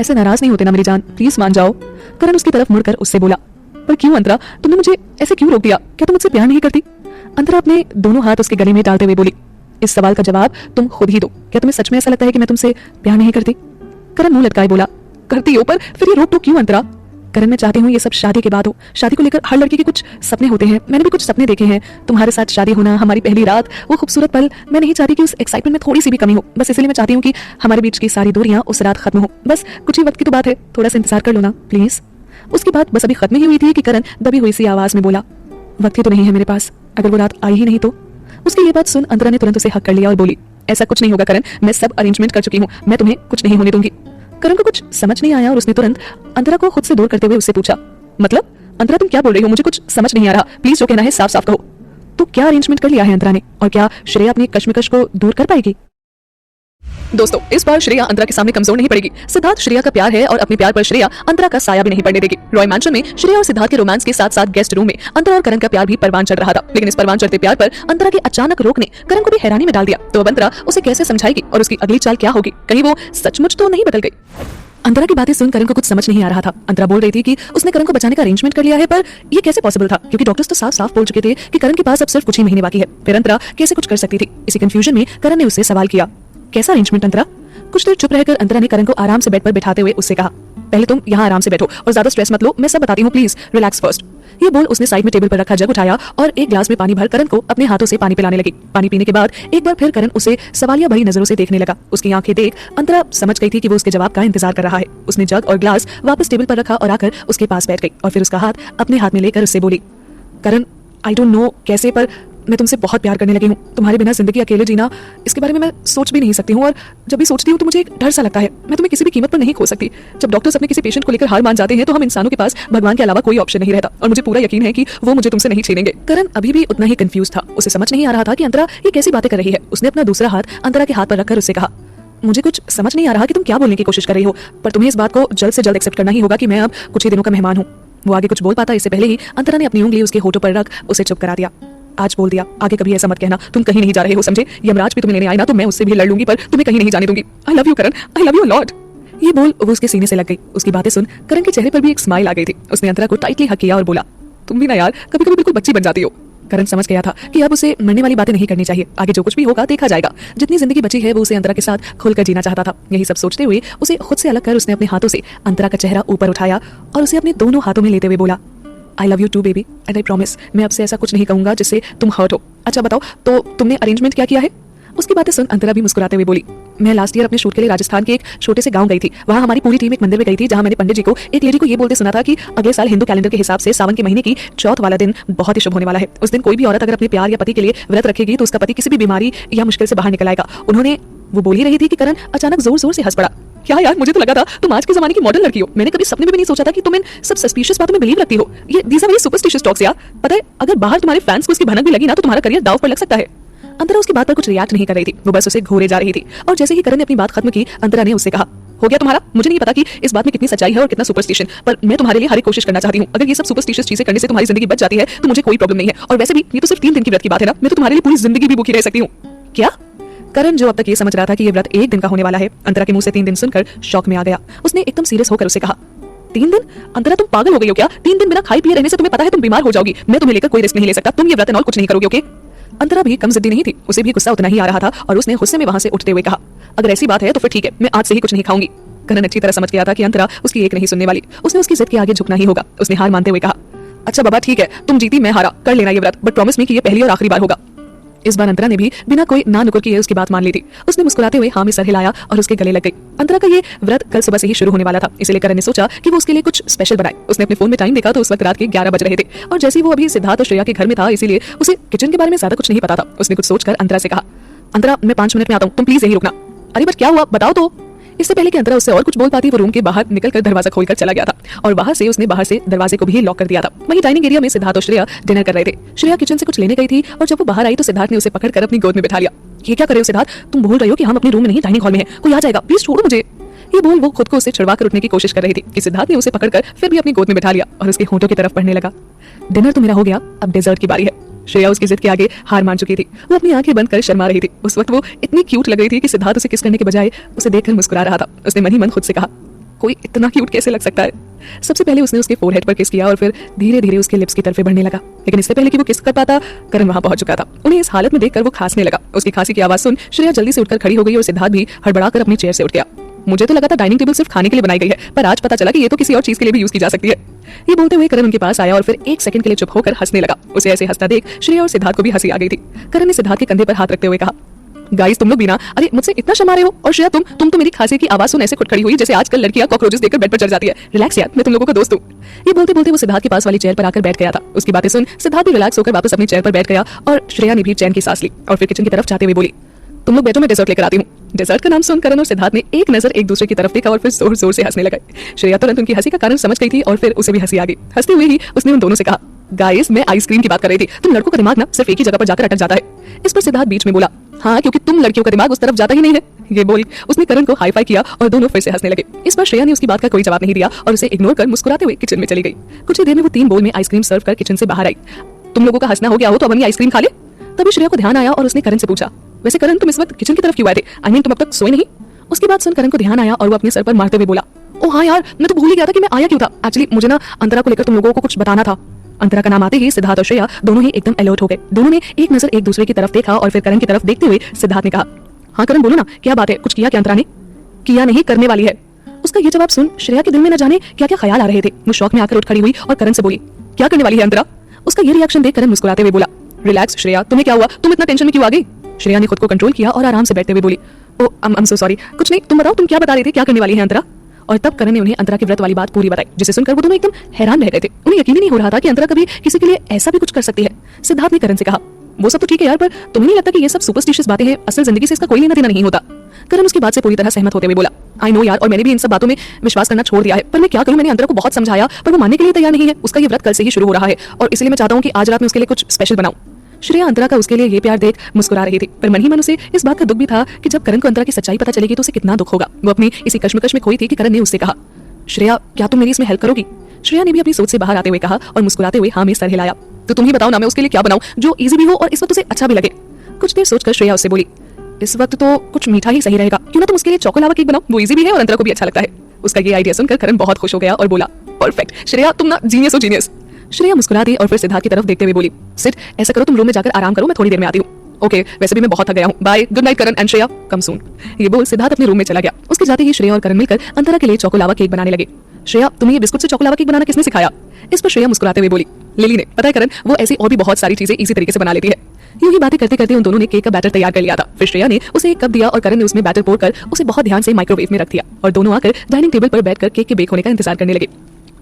ऐसे नाराज नहीं होते ना मेरी जान, प्लीज मान जाओ। करण उसकी तरफ मुड़कर उससे बोला, पर क्यों अंतरा, तुमने मुझे ऐसे क्यों रोक दिया? क्या तुम मुझसे प्यार नहीं करती? अंतरा अपने दोनों हाथ उसके गले में डालते हुए बोली, इस सवाल का जवाब तुम खुद ही दो। क्या तुम्हें सच में ऐसा लगता है कि मैं तुमसे प्यार नहीं करती? करण मुंह लटकाए बोला, करती हो, पर फिर ये रोक तो क्यों अंतरा? करण, मैं चाहती हूँ ये सब शादी के बाद हो। शादी को लेकर हर लड़की के कुछ सपने होते हैं। मैंने भी कुछ सपने देखे हैं। तुम्हारे साथ शादी होना, हमारी पहली रात, वो खूबसूरत पल। मैं नहीं चाहती कि उस एक्साइटमेंट में थोड़ी सी भी कमी हो। बस इसलिए मैं चाहती हूँ कि हमारे बीच की सारी दूरियां उस रात खत्म हो। बस कुछ ही वक्त की तो बात है, थोड़ा सा इंतजार कर लो ना प्लीज। उसकी बात बस अभी खत्म ही हुई थी कि करण दबी हुई सी आवाज में बोला, वक्त ही तो नहीं है मेरे पास, अगर वो रात आई ही नहीं तो। उसकी ये बात सुन अंतरा ने तुरंत उसे हक कर लिया और बोली, ऐसा कुछ नहीं होगा करण, मैं सब अरेंजमेंट कर चुकी हूँ, मैं तुम्हें कुछ नहीं होने दूंगी। करण को कुछ समझ नहीं आया और उसने तुरंत अंतरा को खुद से दूर करते हुए उससे पूछा, मतलब अंतरा तुम क्या बोल रही हो? मुझे कुछ समझ नहीं आ रहा, प्लीज जो कहना है साफ साफ कहो। तो क्या अरेंजमेंट कर लिया है अंतरा ने, और क्या श्रेया अपनी कश्मकश को दूर कर पाएगी? दोस्तों, इस बार श्रेया अंतरा के सामने कमजोर नहीं पड़ेगी। सिद्धार्थ श्रेया का प्यार है और अपने प्यार पर श्रेया अंतरा का साया भी नहीं पड़ने देगी। रॉय मैंशन में श्रेया और सिद्धार्थ के रोमांस के साथ साथ गेस्ट रूम में अंतरा और करण का प्यार भी परवान चढ़ रहा था। लेकिन इस परवान चढ़ते प्यार पर अंतरा के अचानक रोक ने करण को भी हैरानी में डाल दिया। तो अब अंतरा उसे कैसे समझाएगी और उसकी अगली चाल क्या होगी? कहीं वो सचमुच तो नहीं बदल गई? अंतरा की बातें सुन करण को कुछ समझ नहीं आ रहा था। अंतरा बोल रही थी कि उसने करण को बचाने का अरेंजमेंट कर लिया है, पर ये कैसे पॉसिबल था, क्योंकि डॉक्टर्स तो साफ साफ बोल चुके थे कि करण के पास अब सिर्फ कुछ ही महीने बाकी है। फिर अंतरा कैसे कुछ कर सकती थी? इसी कंफ्यूजन में करण ने उससे सवाल किया, कैसा अरेंजमेंट अंतरा? कुछ देर चुप रहकर अंतरा ने करण को आराम से बेड पर बिठाते हुए उससे कहा, पहले तुम यहाँ आराम से बैठो और ज्यादा स्ट्रेस मत लो, मैं सब बताती हूँ, प्लीज रिलैक्स फर्स्ट। ये बोल उसने साइड में टेबल पर रखा जग उठाया और एक ग्लास में पानी भर करण को अपने हाथों से पानी पिलाने लगी। पानी पीने के बाद एक बार फिर करण उसे सवालिया भरी नजरों से देखने लगा। उसकी आंखें देख अंतरा समझ गई थी कि वो उसके जवाब का इंतजार कर रहा है। उसने जग और ग्लास वापस टेबल पर रखा और आकर उसके पास बैठ गई और फिर उसका हाथ अपने हाथ में लेकर उससे बोली, करण आई डोंट नो कैसे, पर मैं तुमसे बहुत प्यार करने लगी हूँ। तुम्हारे बिना जिंदगी अकेले जीना, इसके बारे में मैं सोच भी नहीं सकती हूँ, और जब भी सोचती हूँ तो मुझे एक डर सा लगता है। मैं तुम्हें किसी भी कीमत पर नहीं खो सकती। जब डॉक्टर्स अपने किसी पेशेंट को लेकर हार मान जाते हैं तो हम इंसानों के पास भगवान के अलावा कोई ऑप्शन नहीं रहता, और मुझे पूरा यकीन है कि वो मुझे तुमसे नहीं छीनेंगे। करण अभी भी उतना ही कंफ्यूज था। उसे समझ नहीं आ रहा था कि अंतरा ये कैसी बातें कर रही है। उसने अपना दूसरा हाथ अंतरा के हाथ पर रखकर उससे कहा, मुझे कुछ समझ नहीं आ रहा कि तुम क्या बोलने की कोशिश कर रही हो, पर तुम्हें इस बात को जल्द से जल्द एक्सेप्ट करना ही होगा कि मैं अब कुछ ही दिनों का मेहमान हूँ। वो आगे कुछ बोल पाता इससे पहले ही अंतरा ने अपनी उंगली उसके होठों पर रख उसे चुप करा दिया। आज बोल दिया, आगे कभी ऐसा मत कहना, तुम कहीं नहीं जा रहे हो, समझे? यमराज भी तुम्हें लेने आए ना तो मैं उससे भी लड़ लूंगी, पर तुम्हें कहीं नहीं जाने दूंगी। आई love you Karan, I love you lot. ये बोल वो उसके सीने से लग गई। उसकी बातें सुन करण के चेहरे पर भी एक स्माइल आ गई थी। उसने अंतरा को टाइटली हक किया और बोला, तुम भी ना यार कभी कभी बिल्कुल बच्ची बन जाती हो। करण समझ गया था कि अब उसे मरने वाली बातें नहीं करनी चाहिए। आगे जो कुछ भी होगा देखा जाएगा। जितनी जिंदगी बची है वो उसे अंतरा के साथ खुलकर जीना चाहता था। यही सब सोचते हुए उसे खुद से अलग कर उसने अपने हाथों से अंतरा का चेहरा ऊपर उठाया और उसे अपने दोनों हाथों में लेते हुए बोला, I love you too baby and I promise मैं अब से ऐसा कुछ नहीं कहूंगा जिससे तुम हर्ट हो। अच्छा बताओ, तो तुमने अरेंजमेंट क्या किया है? उसकी बातें सुन अंतरा भी मुस्कुराते हुए बोली, मैं लास्ट ईयर अपने शूट के लिए राजस्थान के एक छोटे से गांव गई थी। वहां हमारी पूरी टीम एक मंदिर में गई थी, जहां मैंने पंडित जी को एक लेडी को ये बोलते सुना था कि अगले साल हिंदू कैलेंडर के हिसाब से सावन के महीने की चौथ वाला दिन बहुत ही शुभ होने वाला है। उस दिन कोई भी औरत अगर अपने प्यार या पति के लिए व्रत रखेगी तो उसका पति किसी भी बीमारी या मुश्किल से बाहर निकल आएगा। उन्होंने वो बोल ही रही थी कि करण अचानक जोर जोर से हंस पड़ा। क्या यार, मुझे तो लगा था तुम आज के जमाने की मॉडर्न लड़की हो। मैंने कभी सपने में भी नहीं सोचा था कि तुम इन सब सस्पिशियस बातों में बिलीव रखती हो। ये these are very superstitious talks यार। पता है अगर बाहर तुम्हारे फैंस को इसकी भनक भी लगी ना तो तुम्हारा करियर दांव पर लग सकता है। अंतरा उसकी बात पर कुछ रिएक्ट नहीं कर रही थी। वो बस उसे घूरे जा रही थी और जैसे ही करण ने अपनी बात खत्म की अंतरा ने उससे कहा, हो गया तुम्हारा? मुझे नहीं पता कि इस बात में कितनी सच्चाई है और कितना सुपरस्टिशन, पर मैं तुम्हारे लिए हर एक कोशिश करना चाहती हूँ। अगर ये सब सुपरस्टिशियस चीजें करने से तुम्हारी जिंदगी बच जाती है तो मुझे कोई प्रॉब्लम नहीं है। और वैसे भी ये तो सिर्फ 3 दिन की व्रत की बात है ना, मैं तो तुम्हारे लिए पूरी जिंदगी भी भूखी रह सकती हूँ। क्या? करण जो अब तक ये समझ रहा था कि ये व्रत 1 दिन का होने वाला है, अंतरा के मुंह से 3 दिन सुनकर शॉक में आ गया। उसने एकदम सीरियस होकर उसे कहा, 3 दिन? अंतरा तुम पागल हो गई हो क्या? 3 दिन बिना खाई पिए रहने से तुम्हें पता है तुम बीमार हो जाओगी। मैं तुम्हें लेकर कोई रिस्क नहीं ले सकता। तुम ये व्रत और कुछ नहीं करोगे, ओके? अंतरा भी कम जिद्दी नहीं थी। उसे भी गुस्सा उतना ही आ रहा था और उसने गुस्से में वहां से उठते हुए कहा, अगर ऐसी बात है तो फिर ठीक है, मैं आज से ही कुछ नहीं खाऊंगी। करण अच्छी तरह समझ गया था कि अंतरा उसकी एक नहीं सुनने वाली। उसने उसकी जिद के आगे झुकना ही होगा। उसने हार मानते हुए कहा, अच्छा बाबा ठीक है, तुम जीती मैं हारा, कर लेना ये व्रत, बट प्रॉमिस मी कि ये पहली और आखिरी बार होगा। इस बार अंतरा ने भी बिना कोई ना नुकुर किए उसकी बात मान ली थी। उसने मुस्कुराते हुए हाँ में सर हिलाया और उसके गले लग गई। अंतरा का ये व्रत कल सुबह से ही शुरू होने वाला था, इसलिए करण ने सोचा कि वो उसके लिए कुछ स्पेशल बनाए। उसने अपने फोन में टाइम देखा तो उस वक्त रात के 11 बज रहे थे और जैसे ही वो अभी सिद्धार्थ और श्रेया के घर में था, इसीलिए उसे किचन के बारे में ज्यादा कुछ नहीं पता था। उसने कुछ सोचकर अंतरा से कहा, अंतरा मैं 5 मिनट में आता हूँ, तुम प्लीज यही रुकना। अरे बट क्या हुआ बताओ तो। इससे पहले कि अंतरा उससे और कुछ बोल पाती वो रूम के बाहर निकलकर दरवाजा खोलकर चला गया था और बाहर से उसने बाहर से दरवाजे को भी लॉक कर दिया था। वहीं डाइनिंग एरिया में सिद्धार्थ और श्रेया डिनर कर रहे थे। श्रेया किचन से कुछ लेने गई थी और जब वो बाहर आई तो सिद्धार्थ ने उसे पकड़कर अपनी गोद में बिठा लिया। ये क्या कर रहे हो सिद्धार्थ? तुम भूल रहे हो कि हम अपने रूम में नहीं डाइनिंग हॉल में हैं। कोई आ जाएगा, प्लीज छोड़ो मुझे। ये बोल वो खुद को उससे छुड़वा कर उठने की कोशिश कर रही थी कि सिद्धार्थ ने उसे पकड़कर फिर भी अपनी गोद में बिठा लिया और उसके होंठों की तरफ पढ़ने लगा। डिनर तो मेरा हो गया, अब डेजर्ट की बारी है। श्रेया उसकी जिद के आगे हार मान चुकी थी। वो अपनी आंखें बंद कर शर्मा रही थी। उस वक्त वो इतनी क्यूट लग रही थी कि सिद्धार्थ उसे किस करने के बजाय उसे देखकर मुस्कुरा रहा था। उसने मन ही मन खुद से कहा, कोई इतना क्यूट कैसे लग सकता है? सबसे पहले उसने उसके फोरहेड पर किस किया और फिर धीरे धीरे उसके लिप्स की तरफ बढ़ने लगा, लेकिन इससे पहले कि वो किस कर पाता करण वहां पहुंच चुका था। उन्हें इस हालत में देखकर वो खांसने लगा। उसकी खांसी की आवाज सुन श्रेया जल्दी से उठकर खड़ी हो गई और सिद्धार्थ भी हड़बड़ाकर अपनी चेयर से उठ गया। मुझे तो लगा था डाइनिंग टेबल सिर्फ खाने के लिए बनाई गई है, पर आज पता चला कि ये तो किसी और चीज के लिए भी यूज की जा सकती है। ये बोलते हुए करण उनके पास आया और फिर 1 सेकंड के लिए चुप होकर हंसने लगा। उसे ऐसे हंसता देख श्रेया और सिद्धार्थ को भी हंसी आ गई थी। करण ने सिद्धार्थ के कंधे पर हाथ रखते हुए कहा, गाइस तुम लोग भी ना, अरे मुझसे इतना शर्मा रहे हो। और श्रेया तुम तो मेरी खांसी की आवाज सुन ऐसे खुद खड़ी हुई जैसे आजकल लड़कियां कॉकरोचेस देखकर बेड पर चढ़ जाती है। रिलैक्स यार, मैं तुम लोगों का दोस्त हूँ। ये बोलते बोलते वो सिद्धार्थ के पास वाली चेयर पर आकर बैठ गया था। उसकी बातें सुन सिद्धार्थ भी रिलैक्स होकर वापस अपनी चेयर पर बैठ गया और श्रेया ने भी चैन की सांस ली और फिर किचन की तरफ जाते हुए बोली, तुम लोग बैठो, मैं डेजर्ट लेकर आती हूँ। डेजर्ट का नाम सुन करण और सिद्धार्थ ने एक नजर एक दूसरे की तरफ देखा और फिर जोर जोर से हंसने लगे। श्रेया तुरंत उनकी हंसी का कारण समझ गई थी और फिर उसे भी हंसी आ गई। हंसते हुए ही उसने उन दोनों से कहा, गाइस मैं आइसक्रीम की बात कर रही थी। तुम लड़कों का दिमाग ना सिर्फ एक ही जगह पर जाकर अटक जाता है। इस पर सिद्धार्थ बीच में बोला, हाँ क्योंकि तुम लड़कियों का दिमाग उस तरफ जाता ही नहीं है। ये बोल उसने करण को हाई फाई किया और दोनों फिर से हंसने लगे। इस पर श्रेया ने उसकी बात का कोई जवाब नहीं दिया और उसे इग्नोर कर मुस्कुराते हुए किचन में चली गई। कुछ ही देर में वो 3 बोल में आइसक्रीम सर्व कर किचन से बाहर आई। तुम लोगों का हंसना हो गया हो तो अब हम आइसक्रीम खा ले। तभी श्रेया को ध्यान आया और उसने करण से पूछा, वैसे करण तुम इस वक्त किचन की तरफ क्यों आए थे? आई मीन तुम अब तक सोए नहीं? उसकी बात सुन करण को ध्यान आया और वो अपने सर पर मारते हुए बोला, ओ हाँ यार, मैं तो भूल ही गया था कि मैं आया क्यों था। एक्चुअली मुझे ना अंतरा को लेकर तुम लोगों को कुछ बताना था। अंतरा का नाम आते ही सिद्धार्थ और श्रेया दोनों ही एकदम अलर्ट हो गए। दोनों ने एक नजर एक दूसरे की तरफ देखा और फिर करण की तरफ देखते हुए सिद्धार्थ ने कहा, हाँ करण बोलो ना, क्या बात है, कुछ किया क्या अंतरा ने? किया नहीं, करने वाली है। उसका ये जवाब सुन श्रेया के दिल में न जाने क्या क्या ख्याल आ रहे थे। वो शौक में आकर उठ खड़ी हुई और करण से बोली, क्या करने वाली है अंतरा? उसका ये रिएक्शन देख करण मुस्कुराते हुए बोला, रिलैक्स श्रेया, तुम्हें क्या हुआ, तुम इतना टेंशन में क्यों आ गई? श्रेया ने खुद को कंट्रोल किया और आराम से बैठते हुए बोली, ओ आई एम सो सॉरी, कुछ नहीं, तुम बताओ तुम क्या बता रहे थे, क्या करने वाली है अंतरा? और तब करण ने उन्हें अंतरा की व्रत वाली बात पूरी बताई, जिसे सुनकर वो दोनों एकदम हैरान रह गए थे। उन्हें यकीन ही नहीं हो रहा था कि अंतरा कभी किसी के लिए ऐसा भी कुछ कर सकती है। सिद्धार्थ ने करण से कहा, वो सब तो ठीक है यार, पर तुम्हें नहीं लगता कि ये सब सुपरस्टिशियस बातें हैं, असल जिंदगी से इसका कोई लेना देना नहीं होता? करण उसकी बात से पूरी तरह सहमत होते हुए बोला, आई नो यार, और मैंने भी इन सब बातों में विश्वास करना छोड़ दिया है, पर मैं क्या करूं, मैंने अंतरा को बहुत समझाया पर वो मानने के लिए तैयार नहीं है। उसका ये व्रत कल से ही शुरू हो रहा है और इसलिए मैं चाहता हूं कि आज रात में उसके लिए कुछ स्पेशल बनाऊं। श्रेया अंतरा का उसके लिए ये प्यार देख मुस्कुरा रही थी, पर मन ही मन उसे इस बात का दुख भी था कि जब करण को अंतरा की सच्चाई पता चलेगी तो उसे कितना दुख होगा। वो अपनी इसी कश्मकश में खोई थी कि करण ने उससे कहा, श्रेया क्या तुम मेरी इसमें हेल्प करोगी? श्रेया ने भी अपनी सोच से बाहर आते हुए कहा और मुस्कुराते हुए हाँ में सर हिलाया। तो तुम ही बताओ ना, मैं उसके लिए क्या बनाऊं जो इजी भी हो और इस वक्त उसे अच्छा भी लगे। कुछ देर सोचकर श्रेया उससे बोली, इस वक्त तो कुछ मीठा ही सही रहेगा, क्यों ना तुम उसके लिए चॉको लावा केक बनाओ, वो इजी भी है और अंतरा को भी अच्छा लगता है। उसका ये आइडिया सुनकर करण बहुत खुश हो गया और बोला, परफेक्ट श्रेया, तुम ना जीनियस हो जीनियस। श्रेया मुस्कुरा दी और फिर सिद्धार्थ की तरफ देखते हुए बोली, सिट, ऐसा करो तुम रूम में जाकर आराम करो, मैं थोड़ी देर में आती हूँ। ओके, वैसे भी मैं बहुत थक गया हूँ, bye, good night Karan and Shreya, come soon. ये बोल सिद्धार्थ अपने रूम में चला गया। उसके जाते ही श्रेया और करण मिलकर अंतरा के लिए चॉको लावा केक बनाने लगे। श्रेया, तुम्हें ये बिस्कुट से चॉको लावा केक बनाना किसने सिखाया? इस पर श्रेया मुस्कुराते हुए बोली, लिली ने। पता है करण, वो ऐसी और भी बहुत सारी चीजें इसी तरीके से बना लेती है। यूं ही बातें करते करते उन दोनों ने केक का बैटर तैयार कर लिया था। फिर श्रेया ने उसे एक कप दिया और करण ने उसमें बैटर पोरकर उसे बहुत ध्यान से माइक्रोवेव में रख दिया और दोनों आकर डाइनिंग टेबल पर बैठकर केक के बेक होने का इंतजार करने लगे।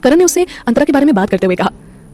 करण ने उससे अंतरा के बारे में बात करते हुए कहा,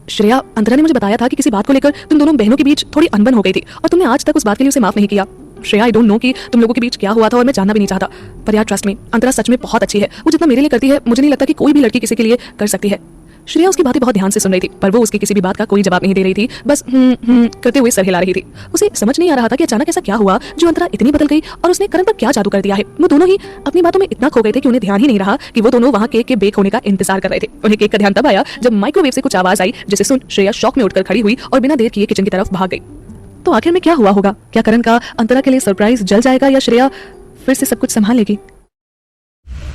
श्रेया, अंतरा ने मुझे बताया था कि किसी बात को लेकर तुम दोनों बहनों के बीच थोड़ी अनबन हो गई थी और तुमने आज तक उस बात के लिए उसे माफ नहीं किया। श्रेया, आई डोंट नो कि तुम लोगों के बीच क्या हुआ था और मैं जानना भी नहीं चाहता, पर यार ट्रस्ट मी, अंतरा सच में बहुत अच्छी है। वो जितना मेरे लिए करती है मुझे नहीं लगता कि कोई भी लड़की किसी के लिए कर सकती है। श्रेया उसकी बातें बहुत ध्यान से सुन रही थी, पर वो उसकी किसी भी बात का कोई जवाब नहीं दे रही थी, बस करते हुए सर हिला रही थी। उसे समझ नहीं आ रहा था कि अचानक ऐसा क्या हुआ जो अंतरा इतनी बदल गई और उसने करण पर क्या जादू कर दिया है। वो दोनों ही अपनी बातों में इतना खो गए थे कि उन्हें ध्यान ही नहीं रहा कि वो दोनों वहाँ केक के बेक होने का इंतजार कर रहे थे। उन्हें केक का ध्यान तब आया जब माइक्रोवेव से कुछ आवाज आई, जिसे सुन श्रेया शॉक में उठकर खड़ी हुई और बिना देर किए किचन की तरफ भाग गई। तो आखिर में क्या हुआ होगा? क्या करण का अंतरा के लिए सरप्राइज जल जाएगा या श्रेया फिर से सब कुछ संभाल लेगी?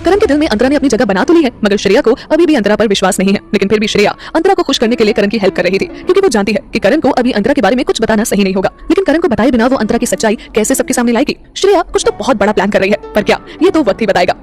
करण के दिल में अंतरा ने अपनी जगह बना तो ली है, मगर श्रेया को अभी भी अंतरा पर विश्वास नहीं है। लेकिन फिर भी श्रेया अंतरा को खुश करने के लिए करण की हेल्प कर रही थी, क्योंकि वो जानती है कि करण को अभी अंतरा के बारे में कुछ बताना सही नहीं होगा। लेकिन करण को बताए बिना वो अंतरा की सच्चाई कैसे सबके सामने लाएगी? श्रेया कुछ तो बहुत बड़ा प्लान कर रही है, पर क्या, ये तो वक्त ही बताएगा।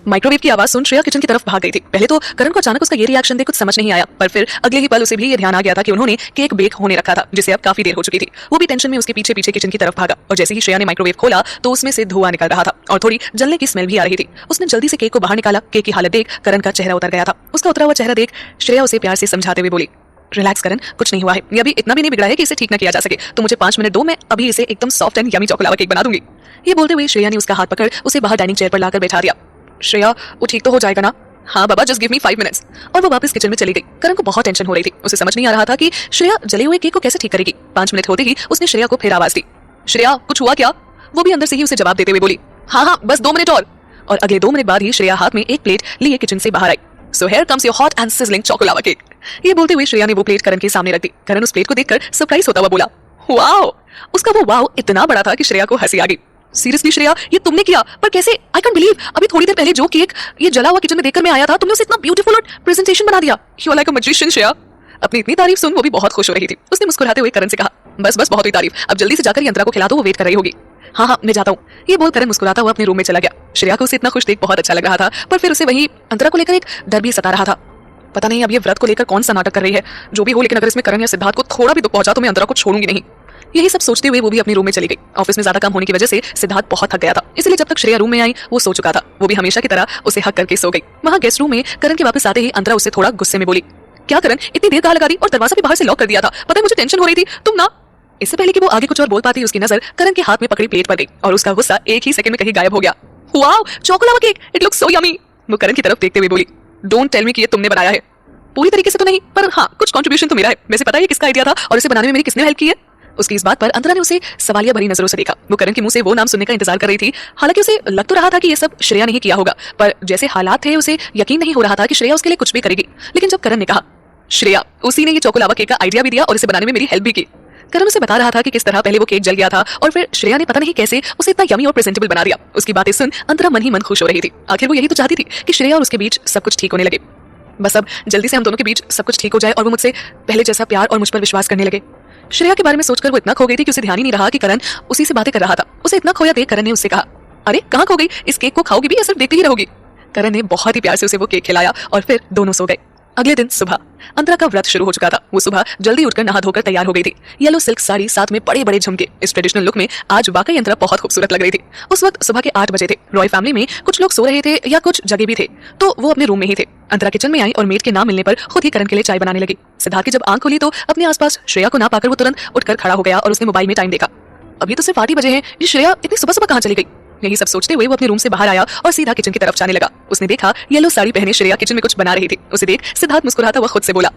माइक्रोवेव की आवाज सुन श्रेया किचन की तरफ भाग गई थी। पहले तो करण को अचानक उसका ये रिएक्शन देख कुछ समझ नहीं आया, पर फिर अगले ही पल उसे भी ये ध्यान आ गया था कि उन्होंने केक बेक होने रखा था, जिसे अब काफी देर हो चुकी थी। वो भी टेंशन में उसके पीछे पीछे किचन की तरफ भागा और जैसे ही श्रेया ने माइक्रोवेव खोला तो उसमें से धुआं निकल रहा था और थोड़ी जलने की स्मेल भी आ रही थी। उसने जल्दी से केक को बाहर निकाला। केक की हालत देख करण का चेहरा उतर गया था। उसका उतरा हुआ चेहरा देख श्रेया उसे प्यार से समझाते हुए बोली, रिलैक्स करण, कुछ नहीं हुआ है, ये अभी इतना भी नहीं बिगड़ा है कि इसे ठीक न किया जा सके। तो मुझे 5 मिनट दो, मैं अभी इसे एकदम soft and yummy choco lava cake बना दूंगी। ये बोलते हुए श्रेया ने उसका हाथ पकड़ उसे बाहर डाइनिंग चेयर पर लाकर बैठा दिया। श्रेया, वो ठीक तो हो जाएगा ना? हाँ बाबा, जस्ट गिव मी 5 मिनट्स। और वो वापस किचन में चली गई। करण को बहुत टेंशन हो रही थी। उसे समझ नहीं आ रहा था कि श्रेया जले हुए केक को कैसे ठीक करेगी। 5 मिनट होते ही उसने श्रेया को फिर आवाज दी, श्रेया कुछ हुआ क्या? वो भी अंदर से ही उसे जवाब देते हुए बोली, हाँ बस 2 मिनट और अगले 2 मिनट बाद ही श्रेया हाथ में एक प्लेट लिए किचन से बाहर आई। So here comes your hot and sizzling choco lava cake. ये बोलते हुए श्रेया ने वो प्लेट करण के सामने रख दी। करण उस प्लेट को देखकर सरप्राइज होता हुआ बोला, वाओ। उसका वो वाओ इतना बड़ा था कि श्रेया को हंसी आ गई। सीरियसली श्रेया, ये तुमने किया? पर कैसे? आई कैंट बिलीव, अभी थोड़ी देर पहले जो केक ये जला हुआ किचन में देखकर मैं आया था, तुमने उसे इतना ब्यूटीफुल और प्रेजेंटेशन बना दिया। You are like a magician. Shreya अपनी इतनी तारीफ सुन वो भी बहुत खुश हो रही थी। उसने मुस्कुराते हुए करण से कहा, बस बस बहुत हुई तारीफ, अब जल्दी से जाकर यंत्रा को खिला दो, वो वेट कर रही होगी। हाँ मैं जाता हूँ। ये बोल करण मुस्कुराता हुआ अपने रूम में चला गया। श्रेया को उसे इतना खुश देख बहुत अच्छा लग रहा था, पर फिर उसे वही अंतरा को लेकर एक डर भी सता रहा था। पता नहीं अब ये व्रत को लेकर कौन सा नाटक कर रही है। जो भी हो, लेकिन अगर इसमें करण या सिद्धार्थ को थोड़ा भी दुख पहुंचा तो मैं अंतरा को छोड़ूंगी नहीं। यही सब सोचते हुए वो भी अपने रूम में चली गई। ऑफिस में ज्यादा काम होने की वजह से सिद्धार्थ बहुत थक गया था, इसलिए जब तक श्रेया रूम में आई वो सो चुका था। वो भी हमेशा की तरह उसे हक करके सो गई। वहां गेस्ट रूम में करण के वापस आते ही अंतरा उससे थोड़ा गुस्से में बोली, क्या करण, इतनी देर कहाँ लगा दी और दरवाजा भी बाहर से लॉक कर दिया था? पता है मुझे टेंशन हो रही थी, तुम ना। इससे पहले कि वो आगे कुछ और बोल पाती उसकी नजर करण के हाथ में पकड़ी प्लेट पर गई और उसका गुस्सा एक ही सेकंड में कहीं गायब हो गया। Wow, choco lava cake, it looks so yummy. वो करण की तरफ देखते हुए बोली, डोंट टेल मी कि ये तुमने बनाया है। पूरी तरीके से तो नहीं, पर हाँ कुछ कंट्रीब्यूशन तो मेरा है। वैसे पता है किसका आइडिया था और इसे बनाने में मेरी किसने हेल्प की है? उसकी इस बात पर अंतरा ने उसे सवालिया भरी नजरों से देखा। वो करण के मुंह से वो नाम सुनने का इंतजार कर रही थी। हालांकि उसे लग तो रहा था कि ये सब श्रेया ने ही किया होगा, पर जैसे हालात थे उसे यकीन नहीं हो रहा था कि श्रेया उसके लिए कुछ भी करेगी। लेकिन जब करण ने कहा श्रेया, उसी ने ये चॉको लावा केक का आइडिया भी दिया और इसे बनाने में मेरी हेल्प भी की, करण उसे बता रहा था कि किस तरह पहले वो केक जल गया था और फिर श्रेया ने पता नहीं कैसे उसे इतना यमी और प्रेजेंटेबल बना दिया। उसकी बातें सुन अंतरा मन ही मन खुश हो रही थी। आखिर वो यही तो चाहती थी कि श्रेया और उसके बीच सब कुछ ठीक होने लगे। बस अब जल्दी से हम दोनों के बीच सब कुछ ठीक हो जाए और वो मुझसे पहले जैसा प्यार और मुझ पर विश्वास करने लगे। श्रेया के बारे में सोचकर वो इतना खो गई थी कि उसे ध्यान ही नहीं रहा कि करण उसी से बातें कर रहा था। उसे इतना खोया देख करण ने उससे कहा, अरे कहाँ खो गई, इस केक को खाओगी भी या सिर्फ देखती ही रहोगी। करण ने बहुत ही प्यार से उसे वो केक खिलाया और फिर दोनों सो गए। अगले दिन सुबह अंतरा का व्रत शुरू हो चुका था। वो सुबह जल्दी उठकर नहा धोकर तैयार हो गई थी। येलो सिल्क साड़ी साथ में बड़े बड़े झुमके, इस ट्रेडिशनल लुक में आज वाकई अंतरा बहुत खूबसूरत लग रही थी। उस वक्त सुबह के 8 बजे थे। रॉय फैमिली में कुछ लोग सो रहे थे या कुछ जगह भी थे, तो वो अपने रूम में ही थे। अंतरा किचन में आई और मेड के ना मिलने पर खुद ही करण के लिए चाय बनाने लगी। सिद्धार्थ की जब आंख खुली तो अपने आसपास श्रेया को ना पाकर वो तुरंत उठकर खड़ा हो गया और उसने मोबाइल में टाइम देखा। अभी तो सिर्फ 8 बजे हैं, ये श्रेया इतनी सुबह सुबह कहाँ चली गई। यही सब सोचते हुए वो अपने रूम से बाहर आया और सीधा किचन की तरफ जाने लगा। उसने देखा येलो साड़ी पहने श्रेया किचन में कुछ बना रही थी। उसे देख सिद्धार्थ मुस्कुराता हुआ खुद से बोला,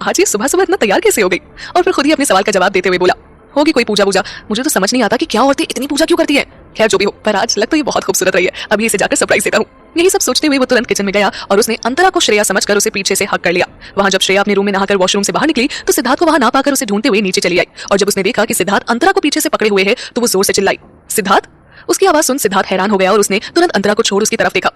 आज ये सुबह सुबह इतना तैयार कैसे हो गई। और फिर खुद ही अपने सवाल का जवाब देते हुए बोला, होगी कोई पूजा वूजा, मुझे तो समझ नहीं आता कि क्या औरतें इतनी पूजा क्यों करती है। खैर जो भी हो, पर आज लग तो ये बहुत खूबसूरत रही है, अभी इसे जाकर सरप्राइज देता हूँ। यही सब सोचते हुए वो तुरंत किचन में गया और उसने अंतरा को श्रेया समझकर उसे पीछे से हक कर लिया। वहां जब श्रेया अपने रूम में नहाकर वॉशरूम से बाहर निकली तो सिद्धार्थ को वहां ना पाकर उसे ढूंढते हुए नीचे चली आई। और जब उसने देखा कि सिद्धार्थ अंतरा को पीछे से पकड़े हुए है तो वो जोर से चिल्लाई, सिद्धार्थ। उसकी आवाज सुन सिद्धार्थ हैरान हो गया और उसने तुरंत अंतरा को छोड़ उसकी तरफ देखा।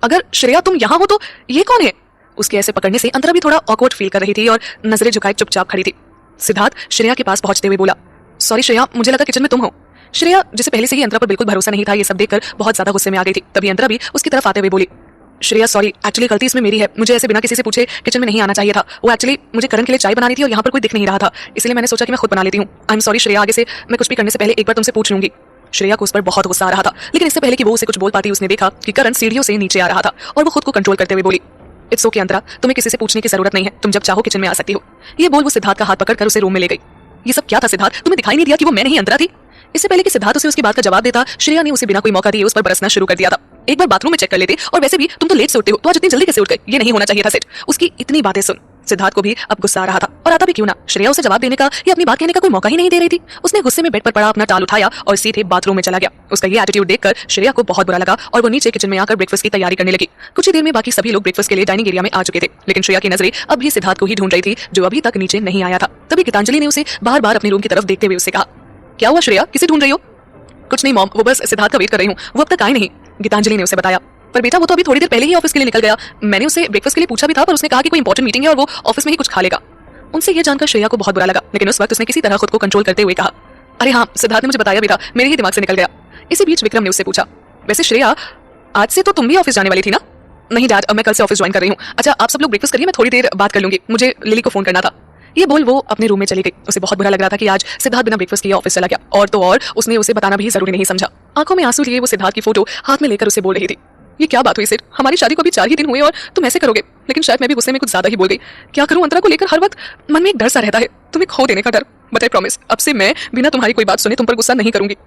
अगर श्रेया तुम यहाँ हो तो ये कौन है। उसके ऐसे पकड़ने से अंतरा भी थोड़ा ऑकवर्ड फील कर रही थी और नजरें झुकाए चुपचाप खड़ी थी। सिद्धार्थ श्रेया के पास पहुंचते हुए बोला, सॉरी श्रेया, मुझे लगा किचन में तुम हो। श्रेया जिसे पहले से ही अंतरा पर बिल्कुल भरोसा नहीं था, ये सब देखकर बहुत ज्यादा गुस्से में आ गई थी। तभी अंतरा भी उसकी तरफ आते हुए बोली, श्रेया सॉरी, एक्चुअली गलती इसमें मेरी है, मुझे ऐसे बिना किसी से पूछे किचन में नहीं आना चाहिए था। वो एक्चुअली मुझे करण के लिए चाय बनानी थी और यहाँ पर कोई दिख नहीं रहा था, इसलिए मैंने सोचा कि मैं खुद बना लेती हूँ। आई एम सॉरी श्रेया, आगे से मैं कुछ भी करने से पहले एक बार तुमसे पूछ लूंगी। श्रेया को उस पर बहुत गुस्सा आ रहा था, लेकिन इससे पहले कि वो उसे कुछ बोल पाती उसने देखा कि करण सीढ़ियों से नीचे आ रहा था और वो खुद को कंट्रोल करते हुए बोली, इट्स ओके अंतरा, तुम्हें किसी से पूछने की जरूरत नहीं है, तुम जब चाहो किचन में आ सकती हो। ये बोल वो सिद्धार्थ का हाथ पकड़कर उसे रूम में ले गई। ये सब क्या था सिद्धार्थ, तुम्हें दिखाई नहीं दिया कि वो मैं नहीं अंतरा थी। इससे पहले कि सिद्धार्थ उसे उसकी बात का जवाब देता, श्रेया ने उसे बिना कोई मौका दिए उस पर बरसना शुरू कर दिया था। एक बार बाथरूम में चेक कर लेते, और वैसे भी तुम तो लेट से उठते हो, तो आज इतनी जल्दी कैसे उठ गए, ये नहीं होना चाहिए था सेट। उसकी इतनी बातें सुन सिद्धार्थ को भी अब गुस्सा आ रहा था, और आता भी क्यों ना, श्रेया उसे जवाब देने का या अपनी बात कहने का कोई मौका ही नहीं दे रही थी। उसने गुस्से में बेड पर पड़ा अपना टाल उठाया और सीधे बाथरूम में चला गया। उसका ये एटीट्यूड देखकर श्रेया को बहुत बुरा लगा और वो नीचे किचन में आकर ब्रेकफास्ट की तैयारी करने लगी। कुछ ही देर में बाकी सभी लोग ब्रेकफास्ट के लिए डाइनिंग एरिया में आ चुके थे, लेकिन श्रेया की नजरें अब भी सिद्धार्थ को ही ढूंढ रही थी जो अभी तक नीचे नहीं आया था। तभी गीतांजलि ने उसे बार बार अपने रूम की तरफ देखते हुए उससे कहा, क्या हुआ श्रेया, किसे ढूंढ रही हो। कुछ नहीं मॉम, वो बस सिद्धार्थ का वेट कर रही हूँ, वो अब तक आए नहीं, गीतांजलि ने उसे बताया। पर बेटा वो तो अभी थोड़ी देर पहले ही ऑफिस के लिए निकल गया, मैंने उसे ब्रेकफास्ट के लिए पूछा भी था, पर उसने कहा कि कोई इंपॉर्टेंट मीटिंग है और वो ऑफिस में ही कुछ खा लेगा। उनसे ये जानकर श्रेया को बहुत बुरा लगा, लेकिन उस वक्त उसने किसी तरह खुद को कंट्रोल करते हुए कहा, अरे हाँ सिद्धार्थ ने मुझे बताया भी था, मेरे ही दिमाग से निकल गया। इसी बीच विक्रम ने उससे पूछा, वैसे श्रेया आज से तो तुम भी ऑफिस जाने वाली थी ना। नहीं डैड, अब मैं कल से ऑफिस ज्वाइन कर रही हूँ। अच्छा आप सब लोग ब्रेकफास्ट करिए, मैं थोड़ी देर बात कर लूंगी, मुझे लिली को फोन करना था। ये बोल वो अपने रूम में चली गई। उसे बहुत बुरा लग रहा था कि आज सिद्धार्थ बिना ब्रेकफास्ट किए ऑफिस चला गया, और तो और उसने उसे बताना भी जरूरी नहीं समझा। आंखों में आंसू लिए वो सिद्धार्थ की फोटो हाथ में लेकर उसे बोल रही थी, ये क्या बात हुई सिर, हमारी शादी को अभी 4 ही दिन हुए और तुम ऐसे करोगे। लेकिन शायद मैं भी गुस्से में कुछ ज्यादा ही बोल गई। क्या करूं, अंतरा को लेकर हर वक्त मन में एक डर सा रहता है, तुम्हें खो देने का डर। बट आई प्रॉमिस, अब से मैं बिना तुम्हारी कोई बात सुने तुम पर गुस्सा नहीं करूंगी।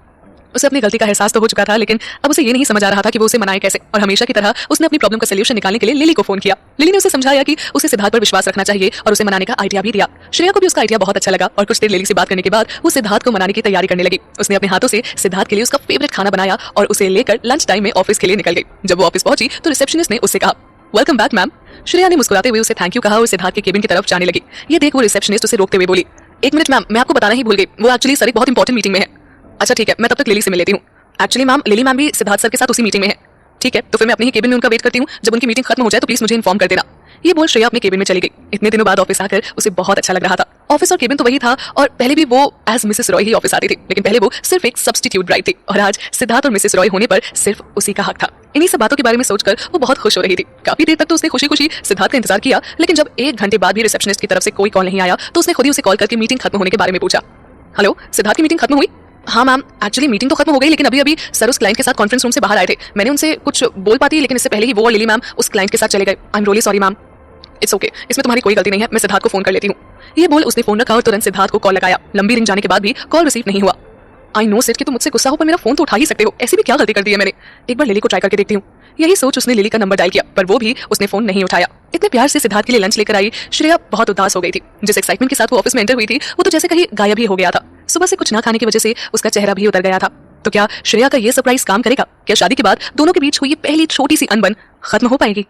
उसे अपनी गलती का एहसास तो हो चुका था, लेकिन अब उसे ये नहीं समझ आ रहा था कि वो उसे मनाए कैसे। और हमेशा की तरह उसने अपनी प्रॉब्लम का सलूशन निकालने के लिए लिली को फोन किया। लिली ने उसे समझाया कि उसे सिद्धार्थ पर विश्वास रखना चाहिए और उसे मनाने का आइडिया भी दिया। श्रेया को भी उसका आइडिया बहुत अच्छा लगा और कुछ देर लिली से बात करने के बाद वो सिद्धार्थ को मनाने की तैयारी करने लगी। उसने अपने हाथों से सिद्धार्थ के लिए उसका फेवरेट खाना बनाया और उसे लेकर लंच टाइम में ऑफिस के लिए निकल गई। जब वो ऑफिस पहुंची तो रिसेप्शनिस्ट ने उससे कहा, वेलकम बैक मैम। श्रेया ने मुस्कुराते हुए उसे थैंक यू कहा और सिद्धार्थ के केबिन की तरफ जाने लगी। ये देख वो रिसेप्शनिस्ट उसे रोकते हुए बोली, एक मिनट मैम, मैं आपको बताना ही भूल गई, वो एक्चुअली सर एक बहुत इंपॉर्टेंट मीटिंग में है। अच्छा ठीक है, मैं तब तक लिली से मिल लेती हूँ। एक्चुअली मैम लिली मैम भी सिद्धार्थ सर के साथ उसी मीटिंग में है। ठीक है, तो फिर मैं अपने ही केबिन में उनका वेट करती हूँ, जब उनकी मीटिंग खत्म हो जाए तो प्लीज मुझे इन्फॉर्म कर देना। ये बोल श्रेया अपने केबिन में चली गई। इतने दिनों बाद ऑफिस आकर उसे बहुत अच्छा लग रहा था। ऑफिस और केबिन तो वही था, और पहले भी वो एज मिसेस रॉय ही ऑफिस आती थी, लेकिन पहले वो सिर्फ एक सब्स्टिट्यूट ब्राइड थी और आज सिद्धार्थ और मिसेस रॉय होने पर सिर्फ उसी का हक था। इन्हीं सब बातों के बारे में सोचकर वो बहुत खुश हो रही थी। काफी देर तक तो उसने खुशी खुशी सिद्धार्थ का इंतजार किया, लेकिन जब 1 घंटे बाद भी रिसेप्शनिस्ट की तरफ से कोई कॉल नहीं आया तो उसने खुद ही उसे कॉल करके मीटिंग खत्म होने के बारे में पूछा। हेलो सिद्धार्थ की मीटिंग खत्म हुई। हाँ मैम, एक्चुअली मीटिंग तो खत्म हो गई, लेकिन अभी अभी सर उस क्लाइंट के साथ कॉन्फ्रेंस रूम से बाहर आए थे, मैंने उनसे कुछ बोल पाती, लेकिन इससे पहले ही वो और लिली मैम उस क्लाइंट के साथ चले गए। I am really sorry ma'am. It's okay, इसमें तुम्हारी कोई गलती नहीं है, मैं सिद्धार्थ को फोन कर लेती हूँ। ये बोल उसने फोन रखा और तुरंत सिद्धार्थ को कॉल लगाया। लंबी रिंग जाने के बाद भी कॉल रिसीव नहीं हुआ। आई नो सेट कि तुम मुझसे गुस्सा हो, पर मेरा फोन तो उठा ही सकते हो, ऐसी भी क्या गलती कर दी है मैंने, एक बार लिली को ट्राई करके देखती हूँ। यही सोच उसने लिली का नंबर डायल किया, पर वो भी उसने फोन नहीं उठाया। इतने प्यार से सिद्धार्थ के लिए लंच लेकर आई श्रेया बहुत उदास हो गई थी। जिस एक्साइटमेंट के साथ वो ऑफिस में एंटर हुई थी वो तो जैसे कहीं गायब ही हो गया था। सुबह से कुछ ना खाने की वजह से उसका चेहरा भी उतर गया था। तो क्या श्रेया का ये सरप्राइज काम करेगा? क्या शादी के बाद दोनों के बीच हुई ये पहली छोटी सी अनबन खत्म हो पाएगी?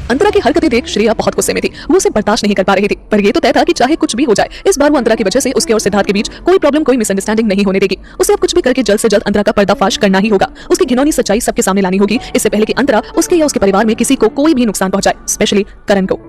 अंतरा की हरकतें देख श्रेया बहुत गुस्से में थी। वो उसे बर्दाश्त नहीं कर पा रही थी, पर ये तो तय था कि चाहे कुछ भी हो जाए, इस बार वो अंतरा की वजह से उसके और सिद्धार्थ के बीच कोई प्रॉब्लम, कोई मिसअंडरस्टैंडिंग नहीं होने देगी। उसे अब कुछ भी करके जल्द से जल्द अंतरा का पर्दाफाश करना ही होगा। उसकी घिनौनी सच्चाई सबके सामने लानी होगी, इससे पहले कि अंतरा उसके या उसके परिवार में किसी को कोई भी नुकसान पहुंचाए, स्पेशली करण को।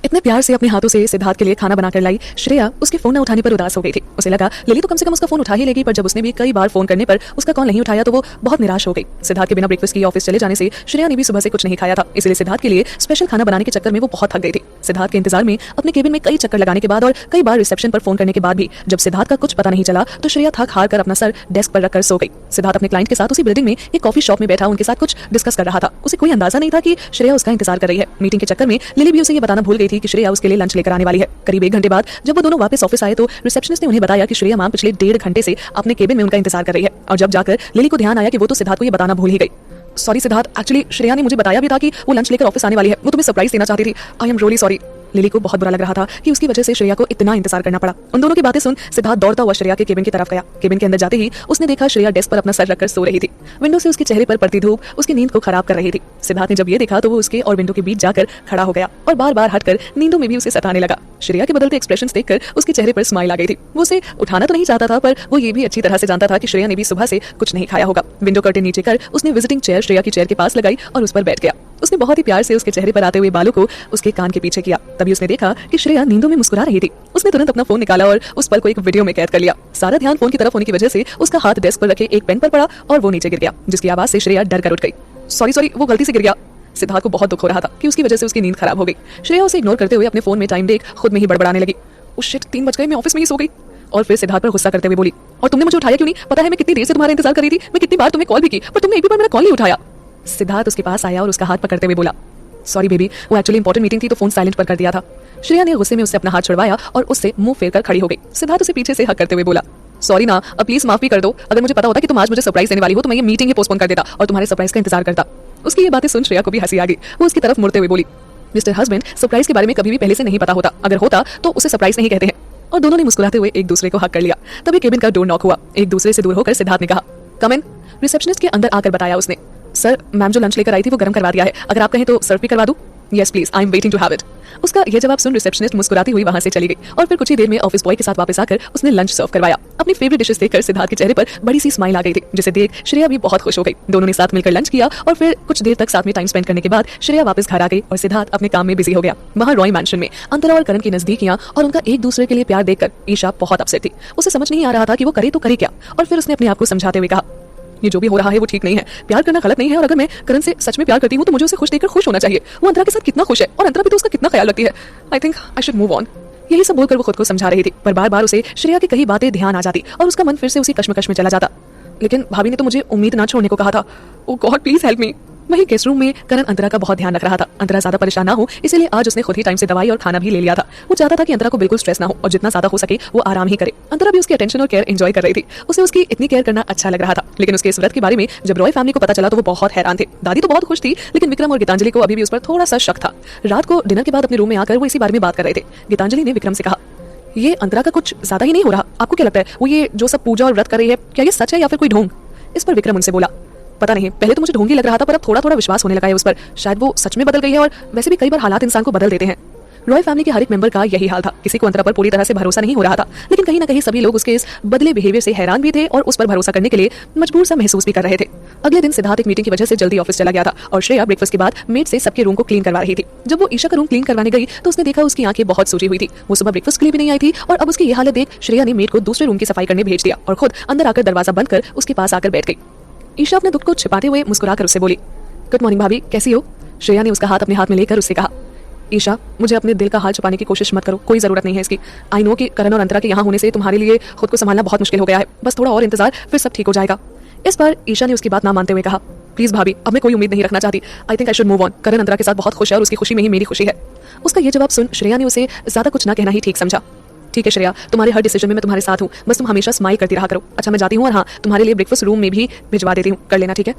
इतने प्यार से अपने हाथों से सिद्धार्थ के लिए खाना बनाकर लाई श्रेया उसके फोन न उठाने पर उदास हो गई थी। उसे लगा लिली तो कम से कम उसका फोन उठा ही लेगी, पर जब उसने भी कई बार फोन करने पर उसका कॉल नहीं उठाया तो वो बहुत निराश हो गई। सिद्धार्थ के बिना ब्रेकफास्ट किए ऑफिस चले जाने से श्रेया ने भी सुबह से कुछ नहीं खाया था, इसलिए सिद्धार्थ के लिए स्पेशल खाना बनाने के चक्कर में वो बहुत थक गई थी। सिद्धार्थ के इंतजार में अपने केबिन में कई चक्कर लगाने के बाद और कई बार रिसेप्शन पर फोन करने के बाद भी जब सिद्धार्थ का कुछ पता नहीं चला तो श्रेया थक हार कर अपना सर डेस्क पर रखकर सो गई। सिद्धार्थ अपने क्लाइंट के साथ उसी बिल्डिंग में एक कॉफी शॉप में बैठा उनके साथ कुछ डिस्कस कर रहा था। उसे कोई अंदाजा नहीं था कि श्रेया उसका इंतजार कर रही है। मीटिंग के चक्कर में लिली भी उसे ये बताना भूल गई थी कि श्रेया उसके लिए लंच लेकर आने वाली है। करीब 1 घंटे बाद जब वो दोनों वापस ऑफिस आए तो रिसेप्शनिस्ट ने उन्हें बताया कि श्रेया मैम पिछले 1.5 घंटे से अपने केबिन में उनका इंतजार कर रही है। और जब जाकर लिली को ध्यान आया कि वो तो सिद्धार्थ को ये बताना भूल ही गई। सॉरी सिद्धार्थ, एक्चुअली श्रेया ने मुझे बताया भी था कि वो लंच लेकर ऑफिस आने वाली है, वो तुम्हें सरप्राइज देना चाहती थी। I am really sorry. Lily को बहुत बुरा लग रहा था कि उसकी वजह से श्रेया को इतना इंतजार करना पड़ा। उन दोनों की बातें सुन सिद्धार्थ दौड़ता हुआ श्रेया के केबिन की तरफ गया। केबिन के अंदर जाते ही उसने देखा श्रेया डेस्क पर अपना सर रखकर सो रही थी। विंडो से उसके चेहरे पर पड़ती धूप उसकी नींद को खराब कर रही थी। सिद्धार्थ ने जब ये देखा तो वो उसके और विंडो के बीच जाकर खड़ा हो गया और बार बार हटकर नींदों में भी उसे सताने लगा। श्रेया के बदलते एक्सप्रेशंस देखकर उसके चेहरे पर स्माइल आ गई थी। वो उसे उठाना तो नहीं चाहता था, पर वो ये भी अच्छी तरह से जानता था कि श्रेया ने भी सुबह से कुछ नहीं खाया होगा। विंडो कर्टेन नीचे कर उसने विजिटिंग चेयर श्रेया की चेयर के पास लगाई और उस पर बैठ गया। उसने बहुत ही प्यार से उसके चेहरे पर आते हुए बालों को उसके कान के पीछे किया। तभी उसने देखा कि श्रेया नींदों में मुस्कुरा रही थी। उसने तुरंत अपना फोन निकाला और उस पल को एक वीडियो में कैद कर लिया। सारा ध्यान फोन की तरफ होने की वजह से उसका हाथ डेस्क पर रखे एक पेन पर पड़ा और वो नीचे गिर गया, जिसकी आवाज से श्रेया डर कर उठ गई। सॉरी, वो गलती से गिर गया। सिद्धार्थ को बहुत दुख हो रहा था कि उसकी वजह से उसकी नींद खराब हो गई। श्रेया उसे इग्नोर करते हुए अपने फोन में टाइम देख खुद में ही बड़बड़ाने लगी। उस शिट, 3 बज गए, मैं ऑफिस में ही सो गई। और फिर सिद्धार्थ पर गुस्सा करते हुए बोली, और तुमने मुझे उठाया क्यों नहीं? पता है मैं कितनी देर से तुम्हारा इंतजार कर रही थी, मैं कितनी बार तुम्हें कॉल भी की, पर तुमने एक भी बार मेरा कॉल नहीं उठाया। सिद्धार्थ उसके पास आया और उसका हाथ पकड़ते हुए बोला, सॉरी बेबी, वो एक्चुअली इंपॉर्टेंट मीटिंग थी तो फोन साइलेंट पर कर दिया था। श्रेया ने गुस्से में उससे अपना हाथ छुड़वाया और उससे मुंह फेरकर खड़ी हो गई। सिद्धार्थ उसे पीछे से हक करते हुए बोला, सॉरी ना, अब प्लीज माफ भी कर दो। अगर मुझे पता होता कि तुम आज मुझे सरप्राइज देने वाली हो तो मैं ये मीटिंग ही पोस्टपोन कर देता और तुम्हारे सरप्राइज का इंतजार करता। उसकी ये बातें सुन श्रेया को भी हंसी आ गई। वो उसकी तरफ मुड़ते हुए बोली, मिस्टर हस्बैंड, सरप्राइज के बारे में कभी भी पहले से नहीं पता होता, अगर होता तो उसे सरप्राइज नहीं कहते हैं। और दोनों ने मुस्कुराते हुए एक दूसरे को हक कर लिया। तभी केबिन का डोर नॉक हुआ। एक दूसरे से दूर होकर सिद्धार्थ ने कहा, कम इन। रिसेप्शनिस्ट के अंदर आकर बताया उसने, सर मैम जो लंच लेकर आई थी वो गर्म करवा दिया है, अगर आप कहें तो सर्व भी करवा दूं। Yes please, I am waiting to have it. उसका यह जवाब सुन रिसेप्शनिस्ट मुस्कुराती हुई वहां से चली गई और फिर कुछ ही देर में ऑफिस बॉय के साथ वापस आकर उसने लंच सर्व करवाया। अपनी फेवरेट डिशेस देखकर सिद्धार्थ के चेहरे पर बड़ी सी स्माइल आ गई थी, जिसे देख श्रेया भी बहुत खुश हो गई। दोनों ने साथ मिलकर लंच किया और फिर कुछ देर तक साथ में टाइम स्पेंड करने के बाद श्रेया वापस घर आ गई और सिद्धार्थ अपने काम में बिजी हो गया। वहां रॉय मैंशन में अंतरा और करण की नजदीकियां और उनका एक दूसरे के लिए प्यार देखकर ईशा बहुत अपसेट थी। उसे समझ नहीं आ रहा था कि वो करे तो करे क्या, और फिर उसने अपने आप को समझाते हुए कहा, ये जो भी हो रहा है वो ठीक नहीं है, प्यार करना गलत नहीं है, और अगर मैं करण से सच में प्यार करती हूँ तो मुझे उसे खुश देखकर खुश होना चाहिए। वो अंतरा के साथ कितना खुश है और अंतरा भी तो उसका कितना ख्याल रखती है। आई think I should move on. यही सब बोलकर वो खुद को समझा रही थी, पर बार बार उसे श्रेया की कई बातें ध्यान आ जाती और उसका मन फिर से उसी कश्मकश में चला जाता। लेकिन भाभी ने तो मुझे उम्मीद ना छोड़ने को कहा था। ओह गॉड प्लीज हेल्प मी। वहीं गेस्ट रूम में करण अंतरा का बहुत ध्यान रख रहा था। अंतरा ज्यादा परेशान ना हो इसलिए आज उसने खुद ही टाइम से दवाई और खाना भी ले लिया था। वो चाहता था कि अंतरा को बिल्कुल स्ट्रेस ना हो और जितना ज्यादा हो सके वो आराम ही करे। अंतरा भी उसकी अटेंशन और केयर एंजॉय कर रही थी। उसे उसकी इतनी केयर करना अच्छा लग रहा था। लेकिन उसके इस व्रत के बारे में जब रॉय फैमिली को पता चला तो वो बहुत हैरान थे। दादी तो बहुत खुश थी, लेकिन विक्रम और गीतांजलि को अभी भी उस पर थोड़ा सा शक था। रात को डिनर के बाद अपने रूम में आकर वो इसी बारे में बात कर रहे थे। गीतांजलि ने विक्रम से कहा, ये अंतरा का कुछ ज्यादा ही नहीं हो रहा, आपको क्या लगता है? वो ये जो सब पूजा और व्रत कर रही है, क्या ये सच है या फिर कोई ढोंग? इस पर विक्रम उनसे बोला, पता नहीं, पहले तो मुझे ढोंगी लग रहा था, पर अब थोड़ा थोड़ा विश्वास होने लगा है उस पर। शायद वो सच में बदल गई है, और वैसे भी कई बार हालात इंसान को बदल देते हैं। रॉय फैमिली के हर एक मेंबर का यही हाल था। किसी को अंतरा पर पूरी तरह से भरोसा नहीं हो रहा था, लेकिन कहीं ना कहीं सभी लोग उसके इस बदले बिहेवियर से हैरान भी थे और उस पर भरोसा करने के लिए मजबूर सा महसूस भी कर रहे थे। अगले दिन सिद्धार्थ एक मीटिंग की वजह से जल्दी ऑफिस चला गया था और श्रेया ब्रेकफास्ट के बाद मेड से सबके रूम को क्लीन करवा रही थी। जब वो ईशा का रूम क्लीन करवाने गई तो उसने देखा उसकी आंखें बहुत सूजी हुई थी। वो सुबह ब्रेकफास्ट के लिए भी नहीं आई थी और अब उसकी ये हालत देख श्रेया ने मेड को दूसरे रूम की सफाई करने भेज दिया और खुद अंदर आकर दरवाजा बंद कर उसके पास आकर बैठ गई। ईशा अपने दुख को छिपाते हुए मुस्कुराकर उससे बोली, गुड मॉर्निंग भाभी, कैसी हो? श्रेया ने उसका हाथ अपने हाथ में लेकर उससे कहा, ईशा मुझे अपने दिल का हाल छुपाने की कोशिश मत करो, कोई जरूरत नहीं है इसकी। आई नो कि करण और अंतरा के यहाँ होने से तुम्हारे लिए खुद को संभालना बहुत मुश्किल हो गया है, बस थोड़ा और इंतजार, फिर सब ठीक हो जाएगा। इस पर ईशा ने उसकी बात ना मानते हुए कहा, प्लीज भाभी, अब मैं कोई उम्मीद नहीं रखना चाहती। I think I should move on. Karan Antara के साथ बहुत खुश है और उसकी खुशी में ही मेरी खुशी है। उसका ये जवाब सुन श्रेया ने उसे ज्यादा कुछ ना कहना ही ठीक समझा। ठीक है श्रेया, तुम्हारे हर डिसीजन में मैं तुम्हारे साथ हूँ, बस तुम हमेशा स्माइल करती रहा करो। अच्छा मैं जाती हूँ, और हाँ तुम्हारे लिए ब्रेकफास्ट रूम में भी भिजवा देती हूँ, कर लेना ठीक है?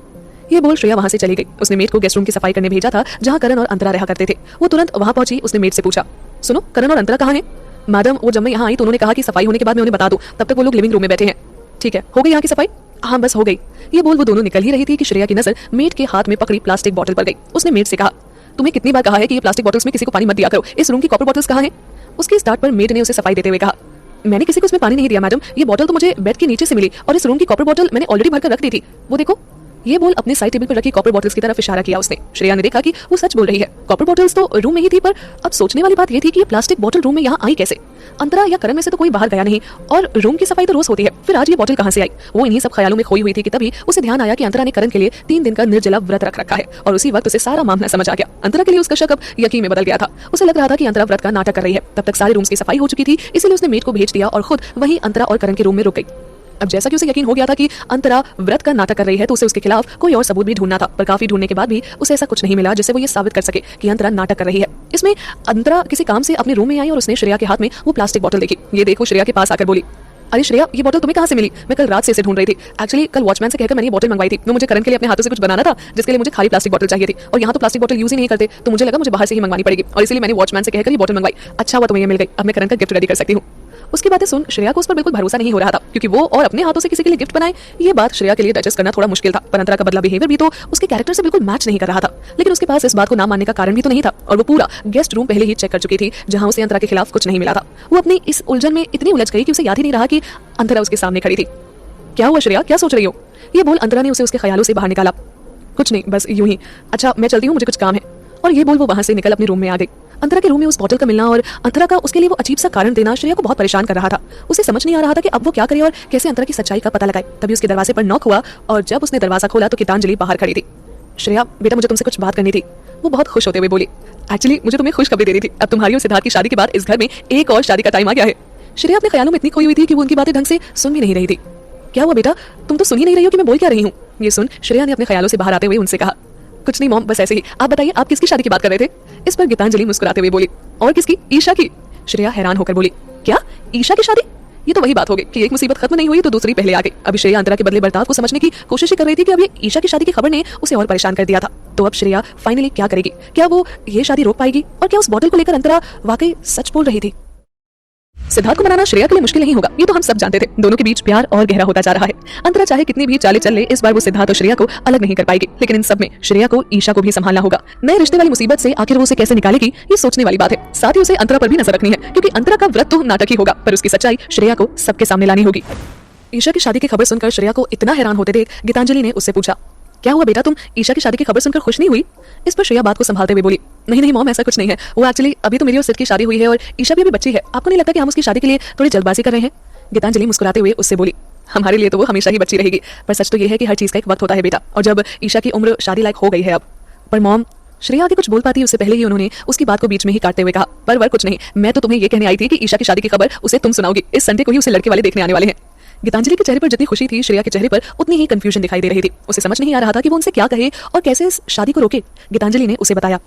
ये बोल श्रेया वहां से चली गई। उसने मेड को गेस्ट रूम की सफाई करने भेजा था जहां करण और अंतरा रहा करते थे। वो तुरंत वहां पहुंची। उसने मेड से पूछा, सुनो करण और अंतरा कहाँ हैं? मैडम वो जब मैं यहाँ आई तो उन्होंने कहा कि सफाई होने के बाद मैं उन्हें बता दूं, तब तक वो लोग लिविंग रूम में बैठे हैं। ठीक है, हो गई यहाँ की सफाई? हाँ बस हो गई। ये बोल वो दोनों निकल ही रही थी कि श्रेया की नजर मेड के हाथ में पकड़ी प्लास्टिक बॉटल पर गई। उसने मेड से कहा, तुम्हें कितनी बार कहा है कि ये प्लास्टिक बॉटल्स में किसी को पानी मत दिया करो, इस रूम की कॉपर बॉटल्स कहाँ हैं? उसके स्टार्ट पर मेड ने उसे सफाई देते हुए कहा, मैंने किसी को इसमें पानी नहीं दिया मैडम, ये बॉटल तो मुझे बेड के नीचे से मिली और इस रूम की कॉपर बॉटल मैंने ऑलरेडी भरकर रख दी थी, वो देखो। ये बोल अपने साइड टेबल पर रखी कॉपर बॉटल्स की तरफ इशारा किया उसने। श्रेया ने देखा कि वो सच बोल रही है, कॉपर बॉटल्स तो रूम में ही थी, पर अब सोचने वाली बात ये थी कि ये प्लास्टिक बॉटल रूम में यहाँ आई कैसे? अंतरा या करण में से तो कोई बाहर गया नहीं और रूम की सफाई तो रोज होती है, फिर आज ये बॉटल कहाँ से आई? वो इन्हीं सब ख्यालों में खोई हुई थी कि तभी उसे ध्यान आया कि अंतरा ने करण के लिए 3 दिन का निर्जला व्रत रख रखा है और उसी वक्त उसे सारा मामला समझ आ गया। अंतरा के लिए उसका शक अब यकीन में बदल गया था। उसे लग रहा था कि अंतरा व्रत का नाटक कर रही है। तब तक सारे रूम्स की सफाई हो चुकी थी, इसलिए उसने मेड को भेज दिया और खुद वहीं अंतरा और करण के रूम में रुक गई। अब जैसा कि उसे यकीन हो गया था कि अंतरा व्रत का नाटक कर रही है, तो उसे उसके खिलाफ कोई और सबूत भी ढूंढना था, पर काफी ढूंढने के बाद भी उसे ऐसा कुछ नहीं मिला जिससे वो ये साबित कर सके कि अंतरा नाटक कर रही है। इसमें अंतरा किसी काम से अपने रूम में आई और उसने श्रेया के हाथ में वो प्लास्टिक बॉटल देखी। ये देखो श्रेया के पास आकर बोली, अरे श्रेया, ये बॉटल तुम्हें कहाँ से मिली? मैं कल रात से इसे ढूंढ रही थी। एक्चुअली कल वॉचमैन से कहकर मैंने ये बॉटल मंगवाई थी। वो मुझे करण के लिए अपने हाथों से कुछ बनाना था, जिसके लिए मुझे खाली प्लास्टिक बॉटल चाहिए थी और यहाँ तो प्लास्टिक बॉटल यूज ही नहीं करते, तो मुझे लगा मुझे बाहर से ही मंगवानी पड़ेगी और इसलिए मैंने वॉचमैन से कहकर ये बॉटल मंगवाई। अच्छा हुआ तुम्हें ये मिल गई, अब मैं करण का गिफ्ट रेडी कर सकती हूँ। उसकी बातें सुन श्रेया को उस पर बिल्कुल भरोसा नहीं हो रहा था, क्योंकि वो और अपने हाथों से किसी के लिए गिफ्ट बनाए, ये बात श्रेया के लिए डाइजेस्ट करना थोड़ा मुश्किल था। पर अंतरा का बदला बिहेवियर भी तो उसके कैरेक्टर से बिल्कुल मैच नहीं कर रहा था, लेकिन उसके पास इस बात को ना मानने का कारण भी तो नहीं था और वो पूरा गेस्ट रूम पहले ही चेक कर चुकी थी, जहां उसे अंतरा के खिलाफ कुछ नहीं मिला था। वो अपनी इस उलझन में इतनी उलझ गई कि उसे याद ही नहीं रहा कि अंतरा उसके सामने खड़ी थी। क्या हुआ श्रेया, क्या सोच रही हो? ये बोल अंतरा ने उसे उसके ख्यालों से बाहर निकाला। कुछ नहीं, बस यूं ही। अच्छा मैं चलती हूँ, मुझे कुछ काम है। और ये बोल वो वहां से निकल अपने रूम में आ गई। अंतरा के रूम में उस बॉटल का मिलना और अंतरा का उसके लिए वो अजीब सा कारण देना श्रेया को बहुत परेशान कर रहा था। उसे समझ नहीं आ रहा था कि अब वो क्या करे और कैसे अंतरा की सच्चाई का पता लगाए। तभी उसके दरवाजे पर नॉक हुआ और जब उसने दरवाजा खोला तो गीतांजलि बाहर खड़ी थी। श्रेया बेटा, मुझे तुमसे कुछ बात करनी थी, वो बहुत खुश होते हुए बोली। एक्चुअली मुझे तुम्हें खुशखबरी देनी थी, अब तुम्हारी और सिद्धार्थ की शादी के बाद इस घर में एक और शादी का टाइम आ गया है। श्रेया अपने ख्यालों में इतनी खोई हुई थी कि वो उनकी बातें ढंग से सुन भी नहीं रही थी। क्या हुआ बेटा, तुम तो सुन ही नहीं रही हो कि मैं बोल क्या रही हूँ? ये सुन श्रेया ने अपने ख्यालों से बाहर आते हुए उनसे कहा, कुछ नहीं मॉम, बस ऐसे ही। आप बताइए, आप किसकी शादी की बात कर रहे थे? इस पर गीतांजलि मुस्कुराते हुए बोली, और किसकी? ईशा की। श्रेया हैरान होकर बोली, क्या ईशा की शादी? ये तो वही बात हो गई कि एक मुसीबत खत्म नहीं हुई तो दूसरी पहले आ गई। अभी श्रेया अंतरा के बदले बर्ताव को समझने की कोशिश कर रही थी कि अब ये ईशा की शादी की खबर ने उसे और परेशान कर दिया था। तो अब श्रेया फाइनली क्या करेगी? क्या वो ये शादी रोक पाएगी? और क्या उस बॉटल को लेकर अंतरा वाकई सच बोल रही थी? सिद्धार्थ को मनाना श्रेया के लिए मुश्किल नहीं होगा, ये तो हम सब जानते थे। दोनों के बीच प्यार और गहरा होता जा रहा है। अंतरा चाहे कितनी भी चालें चल ले, इस बार वो सिद्धार्थ और श्रेया को अलग नहीं कर पाएगी। लेकिन इन सब में श्रेया को ईशा को भी संभालना होगा। नए रिश्ते वाली मुसीबत से आखिर वो उसे कैसे निकालेगी, ये सोचने वाली बात है। साथ ही उसे अंतरा पर भी नजर रखनी है, क्योंकि अंतरा का व्रत तो नाटक ही होगा, पर उसकी सच्चाई श्रेया को सबके सामने लानी होगी। ईशा की शादी की खबर सुनकर श्रेया को इतना हैरान होते देख गीतांजलि ने उससे पूछा, क्या हुआ बेटा, तुम ईशा की शादी की खबर सुनकर खुश नहीं हुई? इस पर श्रेया बात को संभालते हुए बोली, नहीं नहीं मॉम, ऐसा कुछ नहीं है। वो एक्चुअली अभी तो मेरी और सिद्ध की शादी हुई है और ईशा भी अभी बच्ची है। आपको नहीं लगता कि हम उसकी शादी के लिए थोड़ी जल्दबाजी कर रहे हैं? गीतांजलि मुस्कुराते हुए उससे बोली, हमारे लिए तो वो हमेशा ही बच्ची रहेगी, पर सच तो ये है कि हर चीज का एक वक्त होता है बेटा, और जब ईशा की उम्र शादी लायक हो गई है अब। पर मॉम, श्रेया आगे कुछ बोल पाती उससे पहले ही उन्होंने उसकी बात को बीच में ही काटते हुए कहा, पर कुछ नहीं, मैं तो तुम्हें ये कहने आई थी कि ईशा की शादी की खबर उसे तुम सुनाओगी। इस संडे को ही उसे लड़के वाले देखने आने वाले हैं। गीतांजलि के चेहरे पर जितनी खुशी थी, श्रेया के चेहरे पर उतनी ही कंफ्यूजन दिखाई दे रही थी। उसे समझ नहीं आ रहा था कि वो उनसे क्या कहे और कैसे इस शादी को रोके। गीतांजलि ने उसे बताया,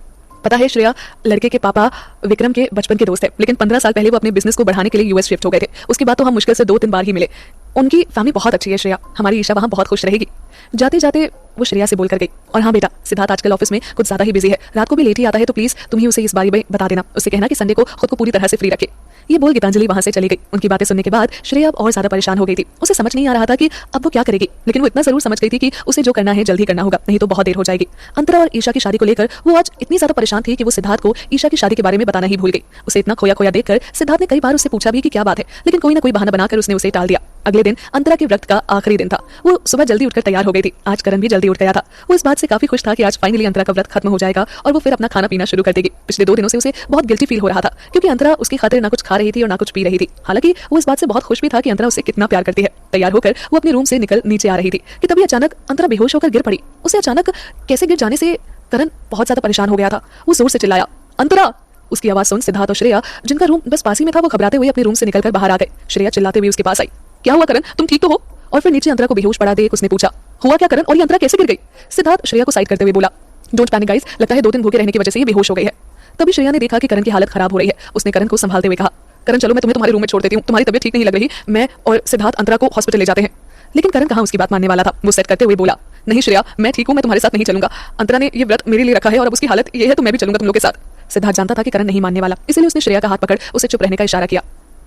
पता है श्रेया, लड़के के पापा विक्रम के बचपन के दोस्त है, लेकिन 15 साल पहले वो अपने बिजनेस को बढ़ाने के लिए यूएस शिफ्ट हो गए थे। उसके बाद तो हम मुश्किल से 2-3 बार ही मिले। उनकी फैमिली बहुत अच्छी है श्रेया, हमारी ईशा वहाँ बहुत खुश रहेगी। जाते जाते वो श्रेया से बोलकर गई, और हाँ बेटा, सिद्धार्थ आजकल ऑफिस में कुछ ज्यादा ही बिजी है, रात को भी लेट ही आता है, तो प्लीज तुम ही उसे इस बारे में बता देना। उससे कहना कि संडे को खुद को पूरी तरह से फ्री रखे। ये बोल गीतांजलि वहां से चली गई। उनकी बातें सुनने के बाद श्रेया अब और ज्यादा परेशान हो गई थी। उसे समझ नहीं आ रहा था कि अब वो क्या करेगी, लेकिन वो इतना जरूर समझ गई थी कि उसे जो करना है जल्दी करना होगा, नहीं तो बहुत देर हो जाएगी। अंतरा और ईशा की शादी को लेकर वो आज इतनी ज्यादा परेशान थी कि वो सिद्धार्थ को ईशा की शादी के बारे में बताना ही भूल गई। उसे इतना खोया खोया देखकर सिद्धार्थ ने कई बार उससे पूछा भी कि क्या बात है, लेकिन कोई ना कोई बहाना बनाकर उसने उसे टाल दिया। अगले दिन अंतरा के व्रत का आखिरी दिन था। वो सुबह जल्दी उठकर तैयार हो गई थी। आज करण भी जल्दी उठ गया था। वो इस बात से काफी खुश था कि आज फाइनली अंतरा का व्रत खत्म हो जाएगा और वो फिर अपना खाना पीना शुरू कर देगी। पिछले 2 दिनों से उसे बहुत गिल्टी फील हो रहा था, क्योंकि अंतरा उसकी खातिर ना कुछ खा रही थी और ना कुछ पी रही थी। हालांकि वो इस बात से बहुत खुश भी था कि अंतरा उसे कितना प्यार करती है। तैयार होकर वो अपने रूम से निकल नीचे आ रही थी कि तभी अचानक अंतरा बेहोश होकर गिर पड़ी। उसे अचानक कैसे गिर जाने से करण बहुत ज्यादा परेशान हो गया था। वो जोर से चिल्लाया, अंतरा! उसकी आवाज सुन सिद्धार्थ और श्रेया, जिनका रूम बस पास ही में था, वो घबराते हुए अपने रूम से निकलकर बाहर आ गए। श्रेया चिल्लाते हुए उसके पास आई, क्या हुआ करण, तुम ठीक तो हो? और फिर नीचे अंतरा को बेहोश पड़ा देख उसने पूछा, हुआ क्या करण, और ये अंतरा कैसे गिर गई? सिद्धार्थ श्रेया को साइड करते हुए बोला, डोंट पैनिक गाइस, लगता है 2 दिन भूखे रहने की वजह से ये बेहोश हो गई है। तभी श्रेया ने देखा कि करण की हालत खराब हो रही है। उसने करण को संभालते हुए कहा, करण चलो मैं तुम्हें तुम्हारे रूम में छोड़ देती हूँ, तुम्हारी तबीयत ठीक नहीं लग रही, मैं और सिद्धार्थ अंतरा को हॉस्पिटल ले जाते हैं। लेकिन करण कहाँ उसकी बात मानने वाला था। वो सेट करते हुए बोला, नहीं श्रेया, मैं ठीक हूँ, मैं तुम्हारे साथ नहीं चलूंगा। अंतरा ने ये व्रत मेरे लिए रखा है और अब उसकी हालत ये है तो मैं भी चलूंगा तुम लोग के साथ। सिद्धार्थ जानता था कि करण नहीं मानने वाला, इसलिए उसने श्रेया का हाथ पकड़ उसे चुप रहने का इशारा किया।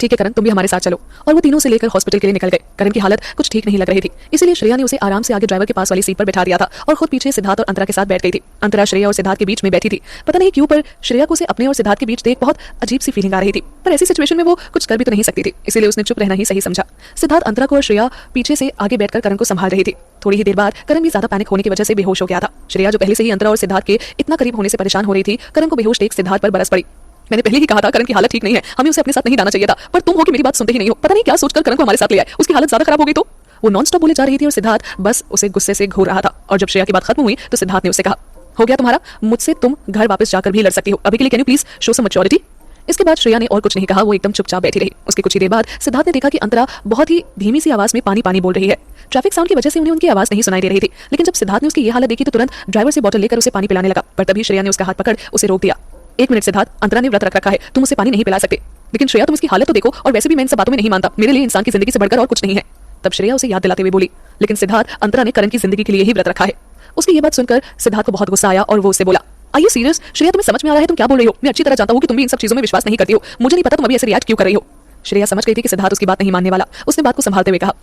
ठीक है करण, तुम भी हमारे साथ चलो। और वो तीनों से लेकर हॉस्पिटल के लिए निकल गए। करण की हालत कुछ ठीक नहीं लग रही थी, इसीलिए श्रेया ने उसे आराम से आगे ड्राइवर के पास वाली सीट पर बैठा दिया था और खुद पीछे सिद्धार्थ और अंतरा के साथ बैठ गई थी। अंतरा श्रेया और सिद्धार्थ के बीच में बैठी थी। पता नहीं क्यों पर श्रेया को उसे अपने और सिद्धार्थ के बीच देख बहुत अजीब सी फीलिंग आ रही थी, पर ऐसी सिचुएशन में वो कुछ कर भी तो नहीं सकती थी, इसीलिए उसने चुप रहना ही सही समझा। सिद्धार्थ अंतरा को और श्रेया पीछे से आगे बैठकर करण को संभाल रही थी। थोड़ी ही देर बाद करण भी ज्यादा पैनिक होने की वजह से बेहोश हो गया था। श्रेया जो पहले से ही अंतरा और सिद्धार्थ के इतना करीब होने से परेशान हो रही थी, करण को बेहोश देख सिद्धार्थ पर बरस पड़ी। मैंने पहले ही कहा था करण की हालत ठीक नहीं है, हमें उसे अपने साथ नहीं लाना चाहिए था, पर तुम हो कि मेरी बात सुनते ही नहीं हो। पता नहीं क्या सोचकर करण को हमारे साथ ले आए, उसकी हालत ज्यादा खराब हो गई तो। वो नॉन स्टॉप बोले जा रही थी और सिद्धार्थ बस उसे गुस्से से घूर रहा था। और जब श्रेया की बात खत्म हुई तो सिद्धार्थ ने उसे कहा, हो गया तुम्हारा, मुझसे तुम घर वापस जाकर भी लड़ सकती हो, अभी के लिए can you please show some maturity. इसके बाद श्रेया ने और कुछ नहीं कहा, वो एकदम चुपचाप बैठी रही। उसके कुछ ही देर बाद सिद्धार्थ ने देखा कि अंतरा बहुत ही धीमी सी आवाज में पानी पानी बोल रही है। ट्रैफिक साउंड की वजह से उन्हें उनकी आवाज नहीं सुनाई दे रही थी, लेकिन जब सिद्धार्थ ने उसकी ये हालत देखी तो तुरंत ड्राइवर से बोतल लेकर उसे पानी पिलाने लगा। पर तभी श्रेया ने उसका हाथ पकड़ उसे रोक दिया। एक मिनट सिद्धार्थ, अंतरा ने व्रत रख रखा है, तुम उसे पानी नहीं पिला सकते। लेकिन श्रेया तुम इसकी हालत तो देखो, और वैसे भी मैं इन सब बातों में नहीं मानता, मेरे लिए इंसान की जिंदगी से बढ़कर और कुछ नहीं है। तब श्रेया उसे याद दिलाते हुए बोली, लेकिन सिद्धार्थ, अंतरा ने करण की जिंदगी के लिए ही व्रत रखा है। उसकी ये बात सुनकर सिद्धार्थ को बहुत गुस्सा आया और वो उससे बोला, आर यू सीरियस? श्रेया तुम्हें समझ में आ रहा है तुम क्या बोल रही हो? मैं अच्छी तरह जानता हूँ कि तुम भी इन सब चीजों में विश्वास नहीं करती हो, मुझे नहीं पता तुम अभी ऐसे रिएक्ट क्यों कर रही हो। श्रेया समझ गई थी कि सिद्धार्थ उसकी बात नहीं मानने वाला। उसने बात को संभालते हुए कहा,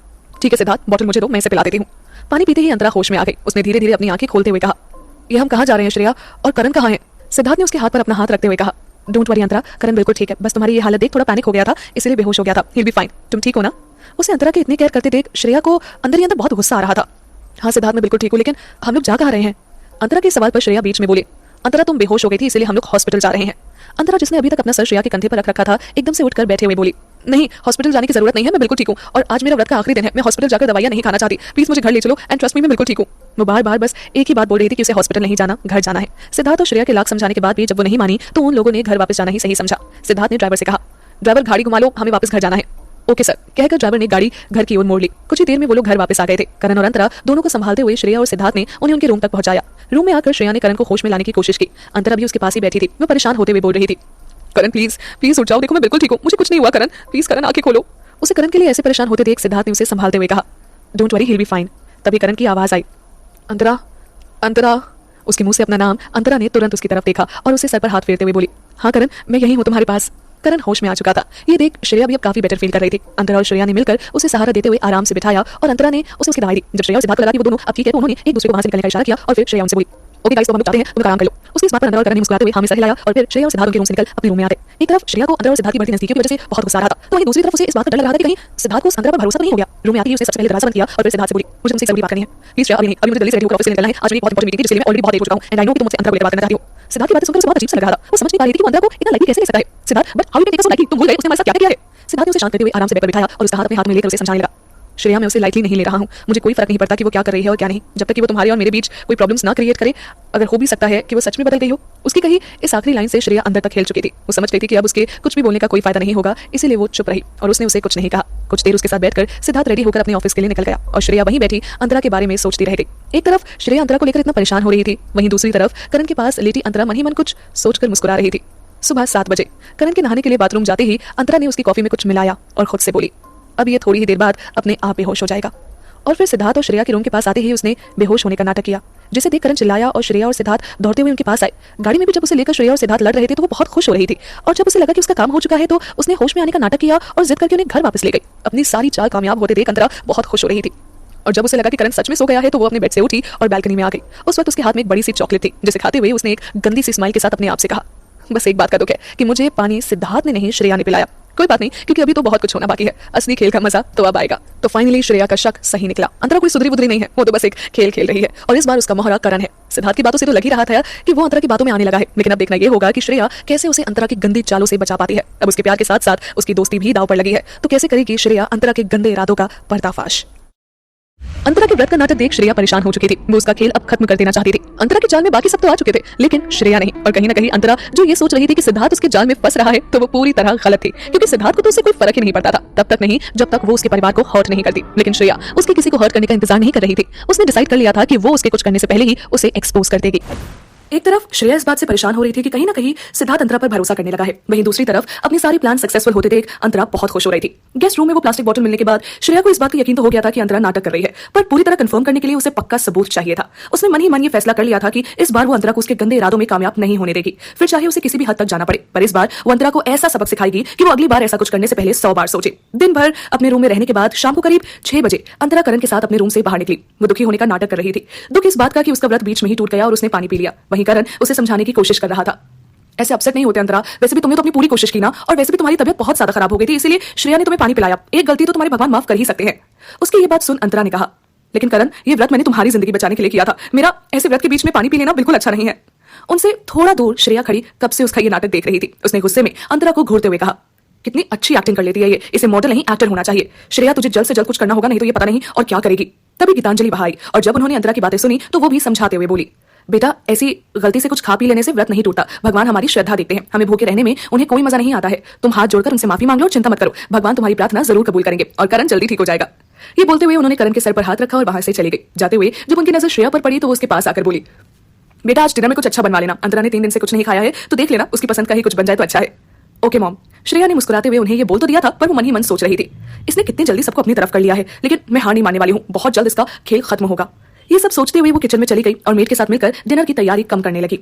ठीक है सिद्धार्थ, बोतल मुझे दो, मैं इसे पिला देती हूँ। पानी पीते ही अंतरा होश में आ गई। उसने धीरे धीरे अपनी आंखें खोलते हुए कहा, ये हम कहाँ जा रहे हैं श्रेया, और करण कहाँ है? सिद्धार्थ ने उसके हाथ पर अपना हाथ रखते हुए कहा, डोंट वरी अंतरा, करण बिल्कुल ठीक है, बस तुम्हारी ये हालत देख थोड़ा पैनिक हो गया था, इसलिए बेहोश हो गया था, ही विल बी फाइन, तुम ठीक हो ना? उसे अंतरा के इतनी केयर करते देख श्रेया को अंदर ही अंदर बहुत गुस्सा आ रहा था। हाँ सिद्धार्थ, मैं बिल्कुल ठीक हूँ, लेकिन हम लोग जा कहाँ रहे हैं? अंतरा के सवाल पर श्रेया बीच में बोली, अंतरा तुम बेहोश हो गई थी, इसलिए हम लोग हॉस्पिटल जा रहे हैं। अंतरा जिसने अभी तक अपना सर श्रेया के कंधे पर रख रखा था, एकदम से उठकर बैठे हुए बोली, नहीं हॉस्पिटल जाने की जरूरत नहीं है, मैं बिल्कुल ठीक हूँ, और आज मेरा व्रत का आखिरी दिन है, मैं हॉस्पिटल जाकर दवाइयां नहीं खाना चाहती, प्लीज मुझे घर ले चलो, एंड ट्रस्ट मी, मैं बिल्कुल ठीक हूँ। वो बार बार बस एक ही बात बोल रही थी कि उसे हॉस्पिटल नहीं जाना, घर जाना है। सिद्धार्थ और श्रेया के लाख समझाने के बाद भी जब वो नहीं मानी तो उन लोगों ने घर वापस जाना ही सही समझा। सिद्धार्थ ने ड्राइवर से कहा, ड्राइवर गाड़ी घुमा लो, हमें वापस घर जाना है। ओके सर, कहकर ड्राइवर ने गाड़ी घर की ओर मोड़ ली। कुछ ही देर में वो लोग घर वापस आ गए थे। करण और अंतरा दोनों को संभालते हुए श्रेया और सिद्धार्थ ने उन्हें उनके रूम तक पहुंचाया। रूम में आकर श्रेया ने करण को होश में लाने की कोशिश की। अंतरा भी उसके पास ही बैठी थी। वो परेशान होते हुए बोल रही थी, करण प्लीज प्लीज उठ जाओ, देखो मैं बिल्कुल ठीक हूँ, मुझे कुछ नहीं हुआ करण, प्लीज करण आंखें खोलो। उसे करण के लिए ऐसे परेशान होते देख सिद्धार्थ ने उसे संभालते हुए कहा, don't worry, he will be fine. तभी करण की आवाज आई, अंतरा अंतरा। उसके मुंह से अपना नाम अंतरा ने तुरंत उसकी तरफ देखा और उसे सर पर हाथ फेरते हुए बोली, हाँ करण, मैं यहीं हूँ तुम्हारे पास। करण होश में आ चुका था। ये देख श्रेया भी अब काफी बेटर फील कर रही थी। अंतरा और श्रेया ने मिलकर उसे सहारा देते हुए आराम से बिठाया और अंतरा ने उसे उसकी दवाई दी। जब श्रेया और सिद्धार्थ को लगा कि वो दोनों अब ठीक है तो उन्होंने एक दूसरे को वहां से निकलने का इशारा किया और फिर श्रेया उनसे बोली, ओके गाइस, तो हम लोग जाते हैं, तुम आराम कर लो। उसके इस बात पर अंतरा और करण ने मुस्कुराते हुए हाँ में सर हिलाया और फिर श्रेया और सिद्धार्थ उनके रूम से निकल अपने रूम में आ गए। एक तरफ श्रेया को अंतरा और सिद्धार्थ की बढ़ती नजदीकी की वजह से बहुत गुस्सा आ रहा था, तो वहीं दूसरी तरफ उसे इस बात का डर लग रहा था कि कहीं सिद्धार्थ को उस अंतरा पर भरोसा नहीं हो गया। रूम में आके उसने सबसे पहले दरवाजा बंद किया और फिर सिद्धार्थ से बोली, मुझे तुमसे एक जरूरी बात करनी है, प्लीज श्रेया, अभी नहीं, अभी मुझे जल्दी से रेडी होकर ऑफिस से निकलना है, आज मेरी बहुत इंपॉर्टेंट मीटिंग थी जिसके लिए मैं ऑलरेडी बहुत देर हो चुका हूं, एंड आई नो कि तुम मुझसे अंतरा को लेकर बात करना चाहती हो। सिद्धार्थ की बातें सुनकर उसे बहुत अजीब सा लग रहा था। वो समझ नहीं पा रही थी कि वो अंतरा को इतना लाइटली कैसे ले सकता है। Siddharth, but how you can take us so lightly, तुम भूल गए उसने हमारे साथ क्या किया है? सिद्धार्थ ने उसे शांत करते हुए आराम से बैठ कर बिठाया और उसका हाथ अपने हाथ में लेकर उसे समझाने लगा, श्रेया, मैं उसे लाइटली नहीं ले रहा हूँ, मुझे कोई फर्क नहीं पड़ता कि वो क्या कर रही है और क्या नहीं, जब तक कि वो तुम्हारे और मेरे बीच कोई प्रॉब्लम्स ना क्रिएट करे। अगर हो भी सकता है कि वो सच में बदल गई हो। उसकी कही इस आखिरी लाइन से श्रेया अंदर तक खेल चुकी थी। वो समझ गई थी कि अब उसके कुछ भी बोलने का कोई फायदा नहीं होगा, इसीलिए वो चुप रही और उसने उसे कुछ नहीं कहा। कुछ देर उसके साथ बैठकर सिद्धार्थ रेडी होकर अपने ऑफिस के लिए निकल गया और श्रेया वहीं बैठी अंतरा के बारे में सोचती रह गई। एक तरफ श्रेया अंतरा को लेकर इतना परेशान हो रही थी, वहीं दूसरी तरफ करण के पास लेटी अंतरा मन ही मन कुछ सोचकर मुस्कुरा रही थी। सुबह 7 बजे करण के नहाने के लिए बाथरूम जाते ही अंतरा ने उसकी कॉफी में कुछ मिलाया और खुद से बोली, अब ये थोड़ी ही देर बाद अपने आप बेहोश हो जाएगा। और फिर सिद्धार्थ और श्रेया के रूम के पास आते ही उसने बेहोश होने का नाटक किया, जिसे देख करण चिल्लाया और श्रेया और सिद्धार्थ दौड़ते हुए उनके पास आए। गाड़ी में भी जब उसे लेकर श्रेया और सिद्धार्थ लड़ रहे थे तो वो बहुत खुश हो रही थी, और जब उसे लगा कि उसका काम हो चुका है तो उसने होश में आने का नाटक किया और जिद करके उन्हें घर वापस ले गई। अपनी सारी चाल कामयाब होते देख अंतरा बहुत खुश हो रही थी, और जब उसे लगा कि करण सच में सो गया है तो वो अपने बेड से उठी और बालकनी में आ गई। उस वक्त उसके हाथ में एक बड़ी सी चॉकलेट थी, जिसे खाते हुए उसने एक गंदी सी स्माइल के साथ अपने आप से कहा, बस एक बात का दुख है कि मुझे पानी सिद्धार्थ ने नहीं श्रेया ने पिलाया। कोई बात नहीं, क्योंकि अभी तो बहुत कुछ होना बाकी है, असली खेल का मजा तो अब आएगा। तो फाइनली श्रेया का शक सही निकला। अंतरा कोई सुधरी बुधरी नहीं है, वो तो बस एक खेल खेल रही है और इस बार उसका मोहरा करण है। सिद्धार्थ की बातों से तो लग ही रहा था कि वो अंतरा की बातों में आने लगा है, लेकिन अब देखना ये होगा कि श्रेया कैसे उसे अंतरा की गंदी चालों से बचा पाती है। अब उसके प्यार के साथ साथ उसकी दोस्ती भी दांव पर लगी है, तो कैसे करेगी श्रेया अंतरा के गंदे इरादों का पर्दाफाश। अंतरा के व्रत का नाटक देख श्रेया परेशान हो चुकी थी। वो उसका खेल अब खत्म कर देना चाहती थी। अंतरा के जाल में बाकी सब तो आ चुके थे, लेकिन श्रेया नहीं। और कहीं ना कहीं अंतरा जो ये सोच रही थी कि सिद्धार्थ उसके जाल में फंस रहा है, तो वो पूरी तरह गलत थी, क्योंकि सिद्धार्थ को तो उससे कोई फर्क ही नहीं पड़ता था, तब तक नहीं जब तक वो उसके परिवार को हर्ट नहीं करती। लेकिन श्रेया उसके किसी को हर्ट करने का इंतजार नहीं कर रही थी। उसने डिसाइड कर लिया था कि वो उसके कुछ करने से पहले ही उसे एक्सपोज कर देगी। एक तरफ श्रेया इस बात से परेशान हो रही थी कि कहीं ना कहीं सिद्धार्थ अंतरा पर भरोसा करने लगा है, वहीं दूसरी तरफ अपनी सारी प्लान सक्सेसफुल होते देख अंतरा बहुत खुश हो रही थी। गेस्ट रूम में वो प्लास्टिक बोतल मिलने के बाद श्रेया को इस बात का यकीन तो हो गया था कि अंतरा नाटक कर रही है, पर पूरी तरह कंफर्म करने के लिए उसे पक्का सबूत चाहिए था। उसने मन ही मन ये फैसला कर लिया था कि इस बार वो अंतरा को उसके गंदे इरादों में कामयाब नहीं होने देगी, फिर चाहे उसे किसी भी हद तक जाना पड़े। पर इस बार वो अंतरा को ऐसा सबक सिखाएगी कि वो अगली बार ऐसा कुछ करने से पहले 100 बार सोचे। दिन भर अपने रूम में रहने के बाद शाम को करीब 6 बजे अंतरा करण के साथ अपने रूम से बाहर निकली। वो दुखी होने का नाटक कर रही थी। दुख इस बात का कि उसका व्रत बीच में ही टूट गया और उसने पानी पी लिया। वहीं करण उसे समझाने की कोशिश कर रहा था। ऐसे अपसेट नहीं होते अंतरा, वैसे भी तुमने तो अपनी पूरी कोशिश की ना, और वैसे भी तुम्हारी तबीयत बहुत ज्यादा खराब हो गई थी, इसीलिए श्रेया ने तुम्हें पानी पिलाया। एक गलती तो तुम्हारे भगवान माफ कर ही सकते हैं। उसकी ये बात सुन अंतरा ने कहा, लेकिन करण ये व्रत मैंने तुम्हारी जिंदगी बचाने के लिए किया था, मेरा ऐसे व्रत के बीच में पानी पी लेना बिल्कुल अच्छा नहीं है। उनसे थोड़ा दूर श्रेया खड़ी कब से उसका ये नाटक देख रही थी। उसने गुस्से में अंतरा को घूरते हुए कहा, कितनी अच्छी एक्टिंग कर लेती है ये, इसे मॉडल नहीं एक्टर होना चाहिए। श्रेया तुझे जल्द से जल्द कुछ करना होगा, नहीं तो ये पता नहीं और क्या करेगी। तभी गीतांजलि वहां आई और जब उन्होंने अंतरा की बातें सुनी तो वो भी समझाते हुए बोली, बेटा ऐसी गलती से कुछ खा पी लेने से व्रत नहीं टूटता। भगवान हमारी श्रद्धा देखते हैं, हमें भूखे रहने में उन्हें कोई मजा नहीं आता है। तुम हाथ जोड़कर उनसे माफी मांग लो और चिंता मत करो, भगवान तुम्हारी प्रार्थना जरूर कबूल करेंगे और करण जल्दी ठीक हो जाएगा। ये बोलते हुए उन्होंने करण के सर पर हाथ रखा और वहां से चली गई। जाते हुए जब उनकी नजर श्रेया पर पड़ी तो वो उसके पास आकर बोली, बेटा आज डिनर में कुछ अच्छा बनवा लेना, अंतरा ने 3 दिन से कुछ नहीं खाया है तो देख लेना, उसकी पसंद का ही कुछ बन जाए तो अच्छा है। Okay mom. श्रेया ने मुस्कुराते हुए उन्हें ये बोल तो दिया था, पर वो मन ही मन सोच रही थी, इसने कितनी जल्दी सबको अपनी तरफ कर लिया है, लेकिन मैं हार नहीं मानने वाली हूँ, बहुत जल्द इसका खेल खत्म होगा। ये सब सोचते हुए वो किचन में चली गई और मेड के साथ मिलकर डिनर की तैयारी कम करने लगी।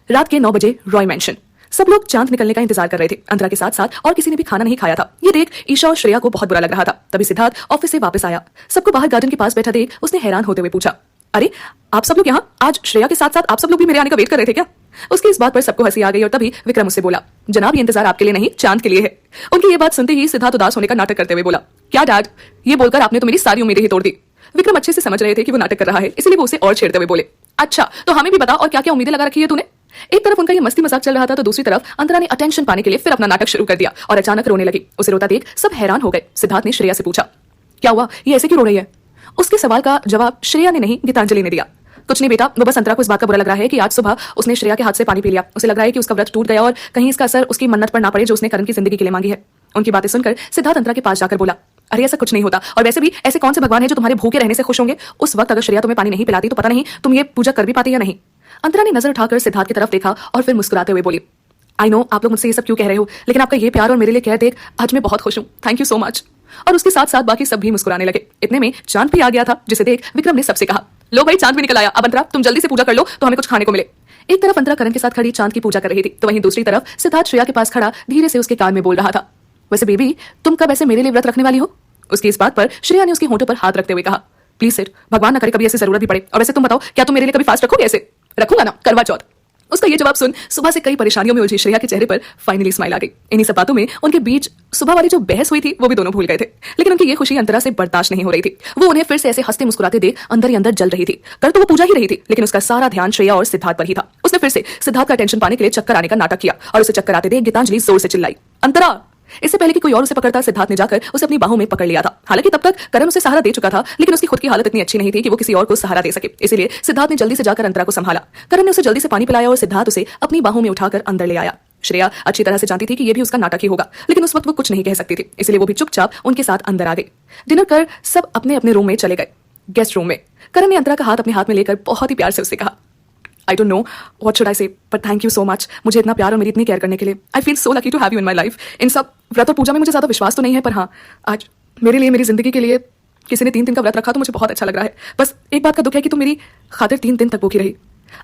रात के 9 बजे रॉय मैंशन। सब लोग चांद निकलने का इंतजार कर रहे थे। अंतरा के साथ साथ और किसी ने भी खाना नहीं खाया था। ये देख ईशा और श्रेया को बहुत बुरा लग रहा था। तभी सिद्धार्थ ऑफिस से वापस आया। सबको बाहर गार्डन के पास बैठा देख उसने हैरान होते हुए पूछा, अरे आप सब लोग यहाँ? आज श्रेया के साथ साथ आप सब लोग भी मेरे आने का वेट कर रहे थे क्या? उसकी इस बात पर सबको हंसी आ गई और तभी विक्रम उससे बोला, जनाब ये इंतजार आपके लिए नहीं चांद के लिए है। उनकी ये बात सुनते ही सिद्धार्थ उदास होने का नाटक करते हुए बोला, क्या डैड, ये बोलकर आपने तो मेरी सारी उम्मीदें ही तोड़ दी। विक्रम अच्छे से समझ रहे थे कि वो नाटक कर रहा है, इसलिए वो उसे और छेड़ते हुए बोले, अच्छा तो हमें भी बता और क्या क्या उम्मीदें लगा रखी है तूने? एक तरफ उनका ये मस्ती मजाक चल रहा था तो दूसरी तरफ अंतरा ने अटेंशन पाने के लिए फिर अपना नाटक शुरू कर दिया और अचानक रोने लगी। उसे रोता देख सब हैरान हो गए। सिद्धार्थ ने श्रेया से पूछा, क्या हुआ, ये ऐसे क्यों रो रही है? उसके सवाल का जवाब श्रेया ने नहीं गीतांजलि ने दिया। कुछ नहीं बेटा, वो बस अंतरा को इस बात का बुरा लग रहा है कि आज सुबह उसने श्रेया के हाथ से पानी पी लिया। उसे लग रहा है कि उसका व्रत टूट गया और कहीं इसका असर उसकी मन्नत पर ना पड़े जो उसने करण की जिंदगी के लिए मांगी है। उनकी बातें सुनकर सिद्धार्थ अंतरा के पास जाकर बोला, अरे ऐसा कुछ नहीं होता, और वैसे भी ऐसे कौन से भगवान है जो तुम्हारे भूखे रहने से खुश होंगे? उस वक्त अगर श्रेया तुम्हें पानी नहीं पिलाती तो पता नहीं तुम ये पूजा कर भी पाते या नहीं। अंतरा ने नजर उठाकर सिद्धार्थ की तरफ देखा और फिर मुस्कुराते हुए बोली, आई नो आप लोग मुझसे ये सब क्यों कह रहे हो, लेकिन आपका ये प्यार और मेरे लिए केयर देख आज मैं बहुत खुश हूँ। Thank you so much. और उसके साथ साथ बाकी सब भी मुस्कुराने लगे। इतने में चांद भी आ गया था, जिसे देख विक्रम ने सबसे कहा, लो भाई चांद भी निकल आया, अब अंतरा तुम जल्दी से पूजा कर लो तो हमें कुछ खाने को मिले। एक तरफ अंतरा करण के साथ खड़ी चांद की पूजा कर रही थी तो वहीं दूसरी तरफ सिद्धार्थ श्रेया के पास खड़ा धीरे से उसके कान में बोल रहा था, वैसे बेबी तुम कब ऐसे मेरे लिए व्रत रखने वाली हो? उसकी इस बात पर श्रेया ने उसके होंठों पर हाथ रखते हुए कहा, प्लीज सिट, भगवान न करे कभी ऐसी जरूरत भी पड़े। और वैसे तुम बताओ, क्या तुम मेरे लिए कभी फास्ट रखोगे? ऐसे रखूंगा ना, करवा चौथ। उसका ये जवाब सुन सुबह से कई परेशानियों में उलझी श्रेया के चेहरे पर फाइनली स्माइल आ गई। इन्हीं सब बातों में उनके बीच सुबह वाली जो बहस हुई थी वो भी दोनों भूल गए थे, लेकिन उनकी ये खुशी अंतरा से बर्दाश्त नहीं हो रही थी। वो उन्हें फिर से ऐसे हंसते मुस्कुराते देख अंदर ही अंदर जल रही थी। कर तो वो पूजा ही रही थी, लेकिन उसका सारा ध्यान श्रेया और सिद्धार्थ पर ही था। उसने फिर से सिद्धार्थ का अटेंशन पाने के लिए चक्कर आने का नाटक किया और उसे चक्कर आते देख गीतांजलि जोर से चिल्लाई, अंतरा। इससे पहले कि कोई और उसे पकड़ता सिद्धार्थ ने जाकर उसे अपनी बाहों में पकड़ लिया था। हालांकि तब तक करण उसे सहारा दे चुका था, लेकिन उसकी खुद की हालत इतनी अच्छी नहीं थी कि वो किसी और को सहारा दे सके। इसलिए सिद्धार्थ ने जल्दी से जाकर अंतरा को संभाला। करण ने उसे जल्दी से पानी पिलाया और सिद्धार्थ उसे अपनी बाहों में उठाकर अंदर ले आया। श्रेया अच्छी तरह से जानती थी कि यह भी उसका नाटक ही होगा, लेकिन उस वक्त वो कुछ नहीं कह सकती थी, इसलिए वो भी चुपचाप उनके साथ अंदर आ गई। डिनर कर सब अपने अपने रूम में चले गए। गेस्ट रूम में करण ने अंतरा का हाथ अपने हाथ में लेकर बहुत ही प्यार से उससे कहा, I don't know what should I say, but thank you so much. मुझे इतना प्यार और मेरी इतनी केयर करने के लिए। I feel so lucky to have you in my life. इन सब व्रत और पूजा में मुझे ज़्यादा विश्वास तो नहीं है, पर हाँ आज मेरे लिए, मेरी जिंदगी के लिए किसी ने 3 दिन का व्रत रखा तो मुझे बहुत अच्छा लग रहा है। बस एक बात का दुख है कि तुम मेरी खातिर 3 दिन तक भूखी रही।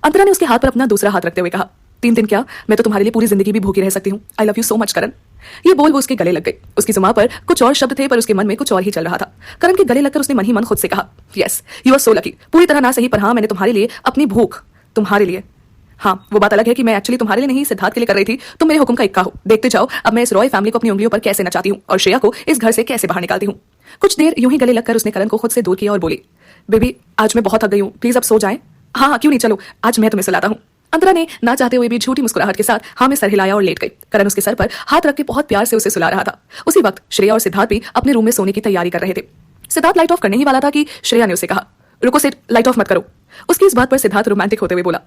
अंतरा ने उसके हाथ पर अपना दूसरा हाथ रखते हुए कहा, 3 दिन क्या, मैं तो तुम्हारे लिए पूरी जिंदगी भी भूखी रह सकती हूँ। I love you so much Karan. ये बोल वो उसके गले लग गई। उसकी जुबान पर कुछ और शब्द थे पर उसके मन में कुछ और ही चल रहा था। करण के गले लगकर उसने मन ही मन खुद से कहा, yes you are so lucky. पूरी तरह ना सही पर हाँ, मैंने तुम्हारे लिए अपनी भूख, तुम्हारे लिए। हाँ वो बात अलग है कि मैं एक्चुअली तुम्हारे लिए नहीं सिद्धार्थ के लिए कर रही थी। तुम मेरे हुक्म का इक्का हो। देखते जाओ अब मैं इस रॉय फैमिली को अपनी उंगलियों पर कैसे नचाती हूँ और श्रेया को इस घर से कैसे बाहर निकालती हूँ। कुछ देर यूं ही गले लगकर उसने करण को खुद से दूर किया और बोली, बेबी आज मैं बहुत थक गई हूँ, प्लीज अब सो जाएं। हाँ हाँ क्यों नहीं, चलो आज मैं तुम्हें सुलाता हूँ। अंतरा ने ना चाहते हुए भी झूठी मुस्कुराहट के साथ हाँ में सर हिलाया और लेट गई। करण उसके सर पर हाथ रख के बहुत प्यार से उसे सुला रहा था। उसी वक्त श्रेया और सिद्धार्थ भी अपने रूम में सोने की तैयारी कर रहे थे। सिद्धार्थ लाइट ऑफ करने ही वाला था कि श्रेया ने उसे कहा, रुको सिट, लाइट ऑफ मत करो। उसकी इस बात पर सिद्धार्थ रोमांटिक होते हुए बोला,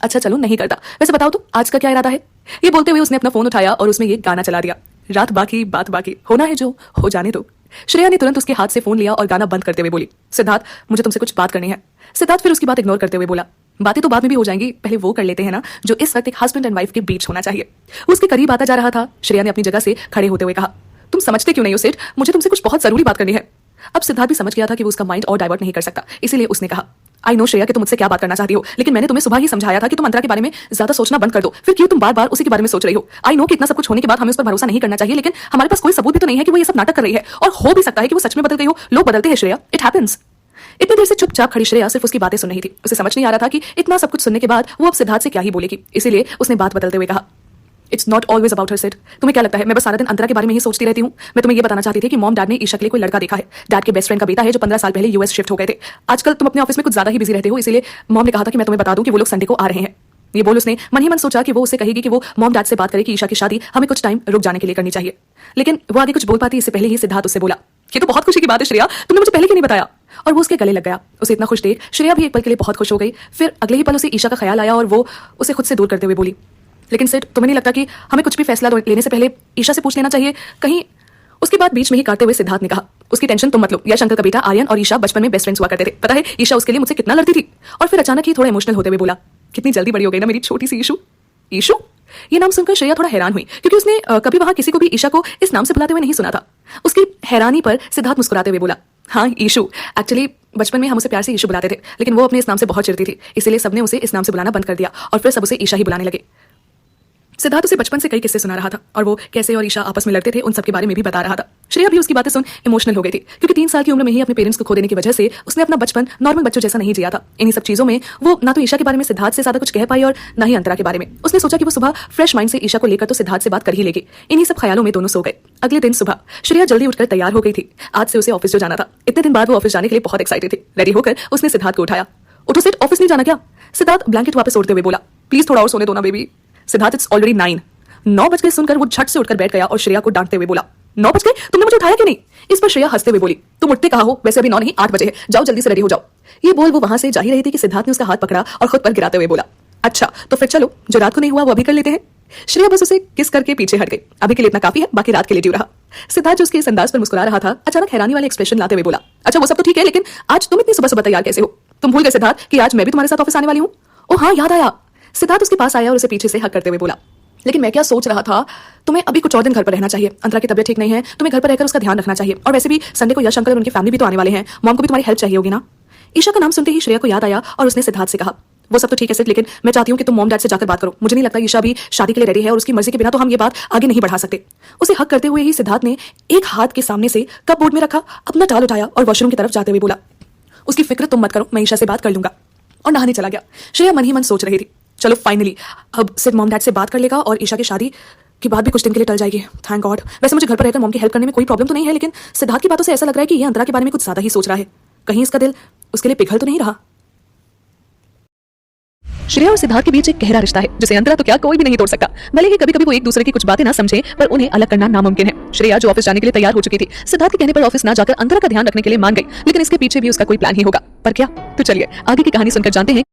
अच्छा चलो नहीं करता, वैसे बताओ तो आज का क्या इरादा है? ये बोलते हुए उसने अपना फोन उठाया और उसमें ये गाना चला दिया, रात बाकी बात बाकी, होना है जो हो जाने दो। श्रेया ने तुरंत उसके हाथ से फोन लिया और गाना बंद करते हुए बोली, सिद्धार्थ मुझे तुमसे कुछ बात करनी है। सिद्धार्थ फिर उसकी बात इग्नोर करते हुए बोला, बातें तो बाद में भी हो जाएंगी, पहले वो कर लेते हैं ना जो इस वक्त एक हस्बैंड एंड वाइफ के बीच होना चाहिए। वो उसके करीब आता जा रहा था। श्रेया ने अपनी जगह से खड़े होते हुए कहा, तुम समझते क्यों नहीं हो सेठ, मुझे तुमसे कुछ बहुत जरूरी बात करनी है। अब सिद्धार्थ भी समझ गया था कि वो उसका माइंड और डाइवर्ट नहीं कर सकता, इसीलिए उसने कहा, आई नो श्रेया कि तुम मुझसे क्या बात करना चाहती हो, लेकिन मैंने तुम्हें सुबह ही समझाया था कि तुम अंतरा के बारे में ज्यादा सोचना बंद कर दो, फिर क्यों तुम बार बार उसी के बारे में सोच रही हो। आई नो कि इतना सब कुछ होने के बाद हमें उस पर भरोसा नहीं करना चाहिए, लेकिन हमारे पास कोई सबूत भी तो नहीं है कि वो ये सब नाटक कर रही है, और हो भी सकता है कि वो सच में बदल गई हो। लोग बदलते हैं श्रेया, इट हैपेंस। इतनी देर से चुपचाप खड़ी श्रेया सिर्फ उसकी बातें सुन रही थी। उसे समझ नहीं आ रहा था कि इतना सब कुछ सुनने के बाद वो अब सिद्धार्थ से क्या ही बोलेगी, इसीलिए उसने बात बदलते हुए कहा, it's not always about her set. तुम्हें क्या लगता है मैं बस सारा दिन अंतरा के बारे में ही सोचती रहती हूँ? मैं तुम्हें ये बताना चाहती थी कि मॉम डैड ने ईशा के लिए कोई लड़का देखा है। डैड के बेस्ट फ्रेंड का बेटा है जो 15 साल पहले यूएस शिफ्ट हो गए थे। आजकल तुम अपने ऑफिस में कुछ ज्यादा ही बिजी रहते हो, इसीलिए मॉम ने कहा था कि मैं तुम्हें बता दूं कि वो लोग संडे को आ रहे हैं। ये बोल उसने मन ही मन सोचा कि वो उससे कहेगी कि वो मॉम डैड से बात करे कि ईशा की शादी हमें कुछ टाइम रुक जाने के लिए करनी चाहिए, लेकिन वो आगे कुछ बोल पाती इससे पहले ही सिद्धार्थ उससे बोला, ये तो बहुत खुशी की बात है श्रेया, तुमने मुझे पहले क्यों नहीं बताया। और वो उसके गले लग गया। उसे इतना खुश देख श्रेया भी एक पल के लिए बहुत खुश हो गई। फिर अगले ही पल उसे ईशा का ख्याल आया और वो उसे खुद से दूर करते हुए बोली, लेकिन सेठ तुम्हें नहीं लगता कि हमें कुछ भी फैसला लेने से पहले ईशा से पूछ लेना चाहिए कहीं। उसके बाद बीच में ही काटते हुए सिद्धार्थ ने कहा, उसकी टेंशन तुम मत लो, यश अंकल का बेटा आर्यन और ईशा बचपन में बेस्ट फ्रेंड्स हुआ करते थे। पता है ईशा उसके लिए मुझसे कितना लड़ती थी। और फिर अचानक ही थोड़ा इमोशनल होते हुए बोला, कितनी जल्दी बड़ी हो गई ना मेरी छोटी सी ईशू। ईशू, ये नाम सुनकर श्रेया थोड़ा हैरान हुई, क्योंकि उसने कभी वहां किसी को भी ईशा को इस नाम से बुलाते हुए नहीं सुना था। उसकी हैरानी पर सिद्धार्थ मुस्कुराते हुए बोला, हाँ ईशू, एक्चुअली बचपन में हम उसे प्यार से ईशू बुलाते थे, लेकिन वो अपने इस नाम से बहुत चिढ़ती थी, इसीलिए सबने उसे इस नाम से बुलाना बंद कर दिया और फिर सब उसे ईशा ही बुलाने लगे। सिद्धार्थ उसे बचपन से कई किस्से सुना रहा था और वो कैसे और ईशा आपस में लड़ते थे उन सब के बारे में भी बता रहा था। श्रेया भी उसकी बातें सुन इमोशनल हो गई थी, क्योंकि 3 साल की उम्र में ही अपने पेरेंट्स को खो देने की वजह से उसने अपना बचपन नॉर्मल बच्चों जैसा नहीं जिया था। इन्हीं सब चीजों में वो ना तो ईशा के बारे में सिद्धार्थ से ज्यादा कुछ कह पाई और ना ही अंतरा के बारे में। उसने सोचा कि वो सुबह फ्रेश माइंड से ईशा को लेकर तो सिद्धार्थ से बात कर ही लेगी। इन्हीं सब ख्यालों में दोनों सो गए। अगले दिन सुबह श्रेया जल्दी उठकर तैयार हो गई थी। आज से उसे ऑफिस जो जाना था। इतने दिन बाद वो ऑफिस जाने के लिए बहुत एक्साइटेड थी। रेडी होकर उसने सिद्धार्थ को उठाया, उठो सेठ, ऑफिस नहीं जाना क्या? सिद्धार्थ ब्लैंकेट वापस ओढ़ते हुए बोला, प्लीज थोड़ा और सोने दो ना बेबी। सिद्धार्थ, इट्स ऑलरेडी 9 बज गए सुनकर वो झट से उठकर बैठ गया और श्रेया को डांटते हुए बोला, 9 बज गए, तुमने मुझे उठाया क्यों नहीं? इस पर श्रेया हंसते हुए बोली, तुम उठते कहा हो, वैसे अभी 9 नहीं 8 बजे है, जाओ जल्दी से रेडी हो जाओ। ये बोल वो वहां से जा ही रही थी कि सिद्धार्थ ने उसका हाथ पकड़ा और खुद पर गिराते हुए बोला, अच्छा तो फिर चलो, जो रात को नहीं हुआ वो अभी कर लेते हैं। श्रेया बस उसे किस करके पीछे हट गई। अभी के लिए इतना काफी है, बाकी रात के लिए ड्यू रहा। सिद्धार्थ जो उसके इस अंदाज पर मुस्कुरा रहा था, अचानक हैरानी वाले एक्सप्रेशन लाते हुए बोला, अच्छा वो सब तो ठीक है, लेकिन आज तुम इतनी सुबह सुबह तैयार कैसे हो? तुम भूल गए सिद्धार्थ कि आज मैं भी तुम्हारे साथ ऑफिस आने वाली हूँ? ओ हाँ, याद आया। सिद्धार्थ उसके पास आया और उसे पीछे से हक करते हुए बोला, लेकिन मैं क्या सोच रहा था, तुम्हें अभी कुछ और दिन घर पर रहना चाहिए। अंतरा की तबीयत ठीक नहीं है, तुम्हें घर पर रहकर उसका ध्यान रखना चाहिए। और वैसे भी संडे को यश अंकल और उनकी फैमिली भी तो आने वाले हैं, मॉम को भी तुम्हारी हेल्प चाहिए होगी ना। ईशा का नाम सुनते ही श्रेया को याद आया और उसने सिद्धार्थ से कहा, वो सब तो ठीक है सिर्फ, लेकिन मैं चाहती हूँ कि तुम मॉम डैड से जाकर बात करो। मुझे नहीं लगता ईशा भी शादी के लिए रेडी है और उसकी मर्जी के बिना तो हम ये बात आगे नहीं बढ़ा सकते। उसे हक करते हुए ही सिद्धार्थ ने एक हाथ के सामने से कप बोर्ड में रखा, अपना टाल उठाया और वॉशरूम की तरफ जाते हुए बोला, उसकी फिक्र तुम मत करो, मैं ईशा से बात कर लूंगा। और नहाने चला गया। श्रेया मन ही मन सोच रही थी, चलो फाइनली अब सिर्फ मॉम डैड से बात कर लेगा और ईशा की शादी की बात भी कुछ दिन के लिए टल जाएगी। Thank God. वैसे मुझे घर पर रहकर मॉम की हेल्प करने में कोई प्रॉब्लम तो नहीं है, लेकिन सिद्धार्थ की बातों से ऐसा लग रहा है कि ये अंतरा के बारे में कुछ ज्यादा ही सोच रहा है। कहीं इसका दिल उसके लिए पिघल तो नहीं रहा। श्रेया और सिद्धार्थ के बीच एक गहरा रिश्ता है जिसे अंतरा तो क्या कोई भी नहीं तोड़ सकता। भले ही कभी कभी वो एक दूसरे की कुछ बातें ना समझे, पर उन्हें अलग करना नामुमकिन है। श्रेया जो ऑफिस जाने के लिए तैयार हो चुकी थी, सिद्धार्थ के कहने पर ऑफिस ना जाकर अंतरा का ध्यान रखने के लिए मान गई, लेकिन इसके पीछे भी उसका कोई प्लान ही होगा। पर क्या? तो चलिए आगे की कहानी सुनकर जानते हैं।